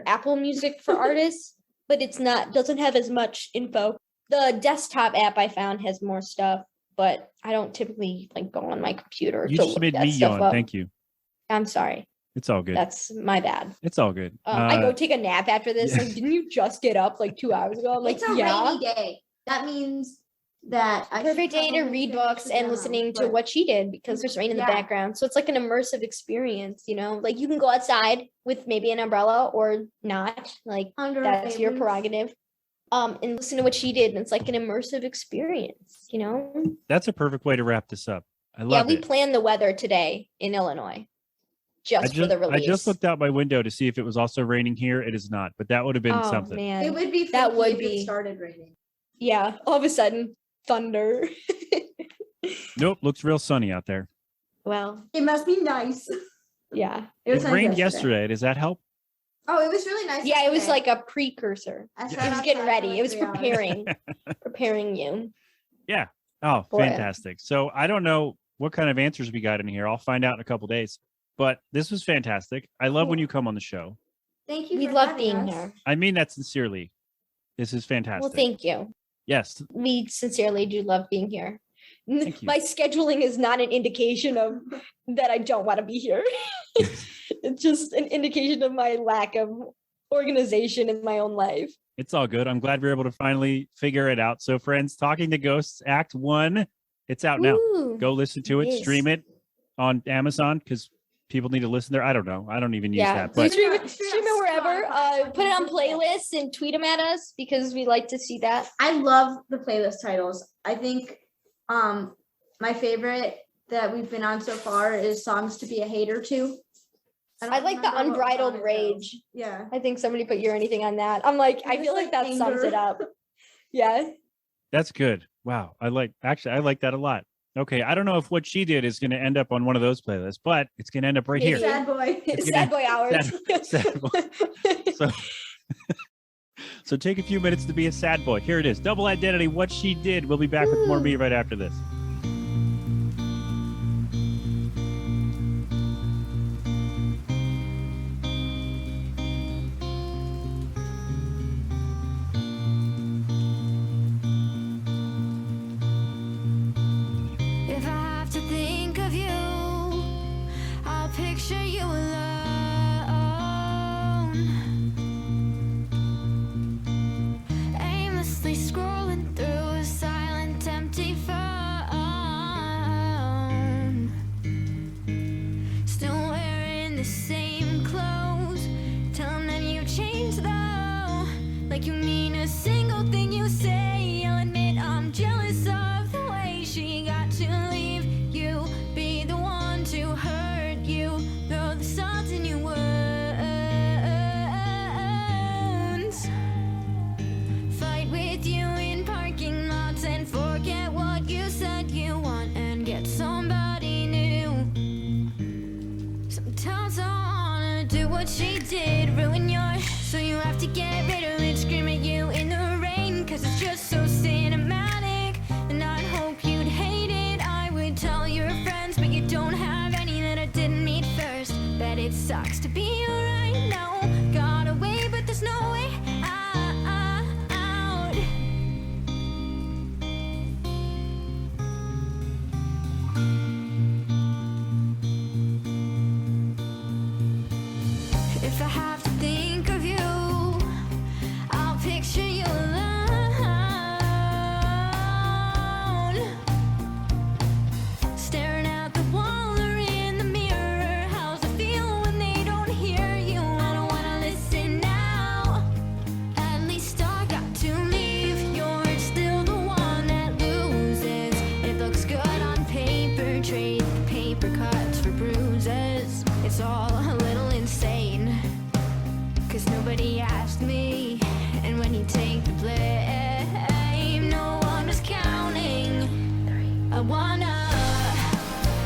S4: Apple Music for artists, but doesn't have as much info. The desktop app I found has more stuff, but I don't typically like go on my computer.
S3: You just made me yawn. Thank you.
S4: I'm sorry.
S3: It's all good.
S4: That's my bad.
S3: It's all good.
S4: I go take a nap after this. Like, didn't you just get up like 2 hours ago? I'm like,
S5: it's a rainy day. That means that
S4: perfect day to read books and listening to what she did because there's rain in the background. So it's like an immersive experience, you know? Like you can go outside with maybe an umbrella or not. Like that's your prerogative. And listen to what she did. And it's like an immersive experience, you know?
S3: That's a perfect way to wrap this up. I love it.
S4: Yeah, we planned the weather today in Illinois. Just for the release.
S3: I just looked out my window to see if it was also raining here. It is not, but that would have been something.
S4: Man.
S5: It would be
S4: that would
S5: be if it started raining.
S4: Yeah, all of a sudden, thunder.
S3: Nope, looks real sunny out there.
S4: Well,
S5: it must be nice.
S4: Yeah,
S3: it rained yesterday. Does that help?
S5: Oh, it was really nice.
S4: Yeah, it was like a precursor. It was getting ready. It was preparing you.
S3: Yeah. Oh, fantastic. So I don't know what kind of answers we got in here. I'll find out in a couple days. But this was fantastic. I love when you come on the show.
S5: Thank you.
S4: We love being here.
S3: I mean that sincerely. This is fantastic.
S4: Well, thank you.
S3: Yes.
S4: We sincerely do love being here.
S3: Thank you.
S4: My scheduling is not an indication of that I don't want to be here. It's just an indication of my lack of organization in my own life.
S3: It's all good. I'm glad we were able to finally figure it out. So, friends, Talking to Ghosts Act 1, it's out now. Go listen to it. Stream it on Amazon because people need to listen there. I don't know. I don't even use that. But
S4: stream it wherever. Put it on playlists and tweet them at us because we like to see that.
S5: I love the playlist titles. I think my favorite that we've been on so far is Songs to Be a Hater To.
S4: I like the Unbridled Rage.
S5: Yeah.
S4: I think somebody put You're Anything on that. I'm like, I feel like that sums it up. Yeah.
S3: That's good. Wow. I like that a lot. Okay, I don't know if what she did is going to end up on one of those playlists, but it's going to end up right here.
S5: Sad boy.
S4: Sad boy hours.
S3: Sad boy. So take a few minutes to be a sad boy. Here it is. Double Identity, What She Did. We'll be back with more me right after this.
S6: If I have to think of you, I'll picture you alone, aimlessly scrolling through a silent, empty phone, still wearing the same clothes, telling them you changed though, like you mean a single thing you say. I'll admit I'm jealous of the way she got to leave you, be the one to hurt you, throw the salt in your wounds, fight with you in parking lots and forget what you said you want and get somebody new. Sometimes I wanna do what she did, ruin yours, so you have to get rid of it, scream at you in the rain, cause it's just so cinematic, and I'd hope you'd hate it. I would tell your friends, but you don't have any that I didn't meet first. Bet it sucks to be you right now, got away but there's no way out. If I have to think of you, I'll picture you alone, staring at the wall or in the mirror. How's it feel when they don't hear you? I don't wanna listen now. At least I got to leave. You're still the one that loses. It looks good on paper, trade the paper cuts for bruises. It's all a little insane, cause nobody asked me, and when you take the blame, no one was counting. I wanna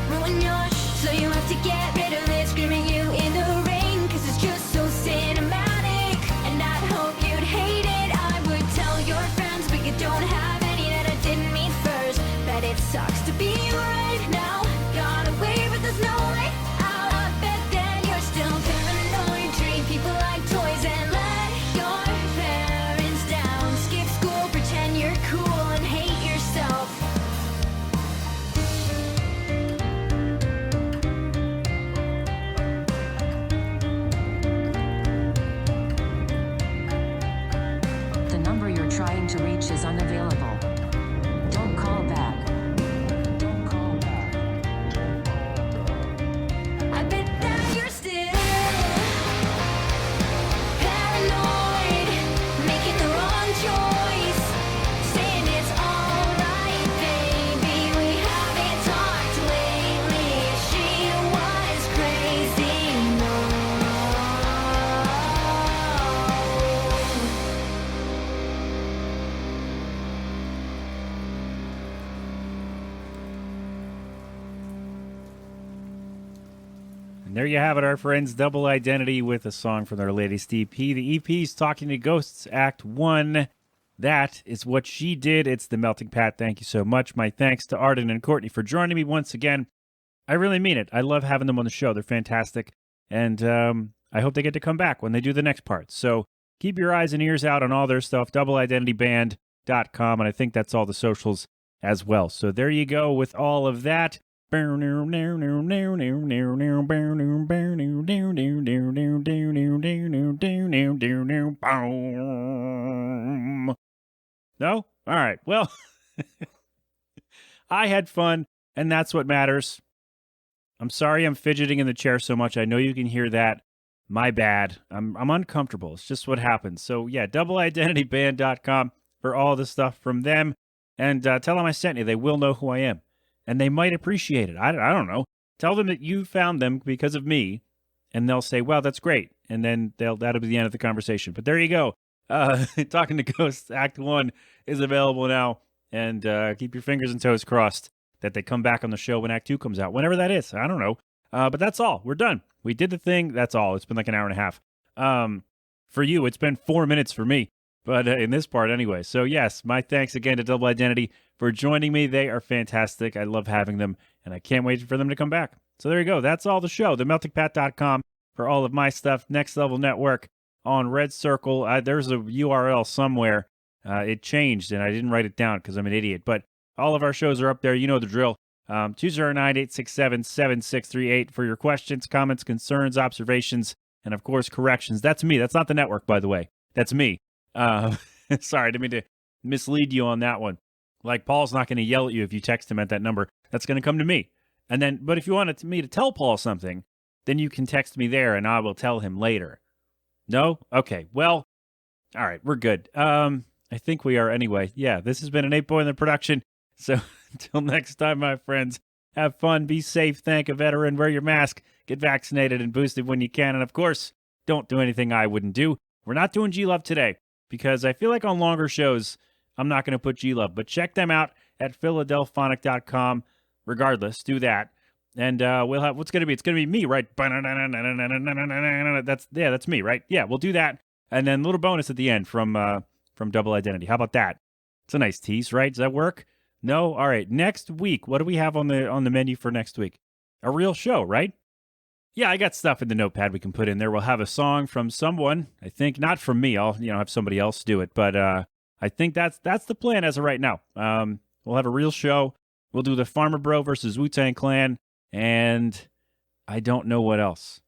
S6: ruin yours, so you have to get rid of it, screaming you in the rain, cause it's just so cinematic, and I'd hope you'd hate it. I would tell your friends, but you don't have any that I didn't meet first. Bet it sucks to be you right now, got away but there's no way out. I bet that you're still paranoid, treat people like toys and let your parents down, skip school, pretend you're cool and hate yourself.
S7: The number you're trying to reach is unavailable. Don't call back. Don't call back.
S6: I bet that you're still paranoid, making the wrong choice, saying it's alright, baby. We haven't talked lately. She was crazy, no.
S3: And there you have it, our friends. Double Identity with a song from their latest EP. The EP's Talking to Ghosts, Act 1. That is What She Did. It's the Melting Pat. Thank you so much. My thanks to Arden and Courtney for joining me once again. I really mean it. I love having them on the show. They're fantastic. And I hope they get to come back when they do the next part. So keep your eyes and ears out on all their stuff. DoubleIdentityBand.com. And I think that's all the socials as well. So there you go with all of that. No? All right. Well, I had fun, and that's what matters. I'm sorry I'm fidgeting in the chair so much. I know you can hear that. My bad. I'm uncomfortable. It's just what happens. So, yeah, DoubleIdentityBand.com for all the stuff from them. And tell them I sent you. They will know who I am. And they might appreciate it. I don't know. Tell them that you found them because of me, and they'll say, well, that's great. And then that'll be the end of the conversation. But there you go. Talking to Ghosts Act 1 is available now. And keep your fingers and toes crossed that they come back on the show when Act 2 comes out, whenever that is. I don't know. But that's all. We're done. We did the thing. That's all. It's been like an hour and a half. For you, it's been 4 minutes for me, but in this part anyway. So yes, my thanks again to Double Identity for joining me. They are fantastic. I love having them, and I can't wait for them to come back. So there you go. That's all the show. TheMeltingPat.com for all of my stuff. Next Level Network on Red Circle. There's a URL somewhere. It changed, and I didn't write it down because I'm an idiot. But all of our shows are up there. You know the drill. 209-867-7638 for your questions, comments, concerns, observations, and, of course, corrections. That's me. That's not the network, by the way. That's me. Sorry, I didn't mean to mislead you on that one. Like, Paul's not going to yell at you if you text him at that number. That's going to come to me. And then, but if you wanted me to tell Paul something, then you can text me there, and I will tell him later. No? Okay. Well, all right. We're good. I think we are anyway. Yeah, this has been an 8 Boy in the production. So until next time, my friends, have fun, be safe, thank a veteran, wear your mask, get vaccinated and boosted when you can. And of course, don't do anything I wouldn't do. We're not doing G-Love today because I feel like on longer shows, I'm not going to put G-Love. But check them out at Philadelphonic.com. Regardless, do that. And we'll have, what's going to be? It's going to be me, right? That's me, right? Yeah, we'll do that. And then a little bonus at the end from Double Identity. How about that? It's a nice tease, right? Does that work? No? All right. Next week, what do we have on the menu for next week? A real show, right? Yeah, I got stuff in the notepad we can put in there. We'll have a song from someone. I think not from me. I'll have somebody else do it. But I think that's the plan as of right now. We'll have a real show. We'll do the Farmer Bro versus Wu-Tang Clan. And I don't know what else.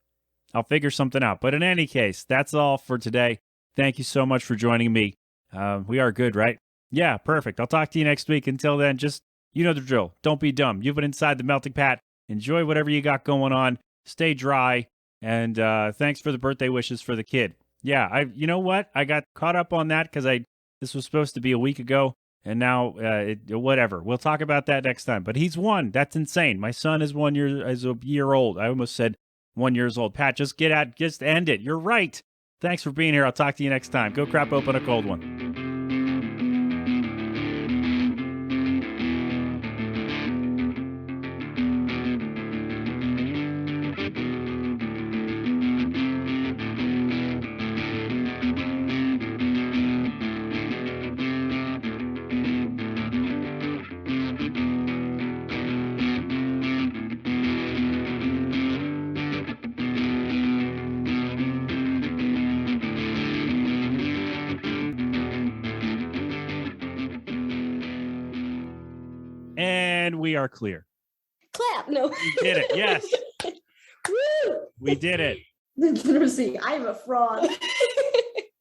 S3: I'll figure something out. But in any case, that's all for today. Thank you so much for joining me. We are good, right? Yeah, perfect. I'll talk to you next week. Until then, just, you know the drill. Don't be dumb. You've been inside the Melting Pat. Enjoy whatever you got going on. Stay dry. And thanks for the birthday wishes for the kid. Yeah, you know what? I got caught up on that because this was supposed to be a week ago. And now, whatever. We'll talk about that next time. But he's 1. That's insane. My son is a year old. I almost said 1 year old. Pat, just end it. You're right. Thanks for being here. I'll talk to you next time. Go crap open a cold one. And we are clear.
S5: Clap. No.
S3: We did it. Yes.
S5: Woo!
S3: We did it.
S5: Literacy. I'm a fraud.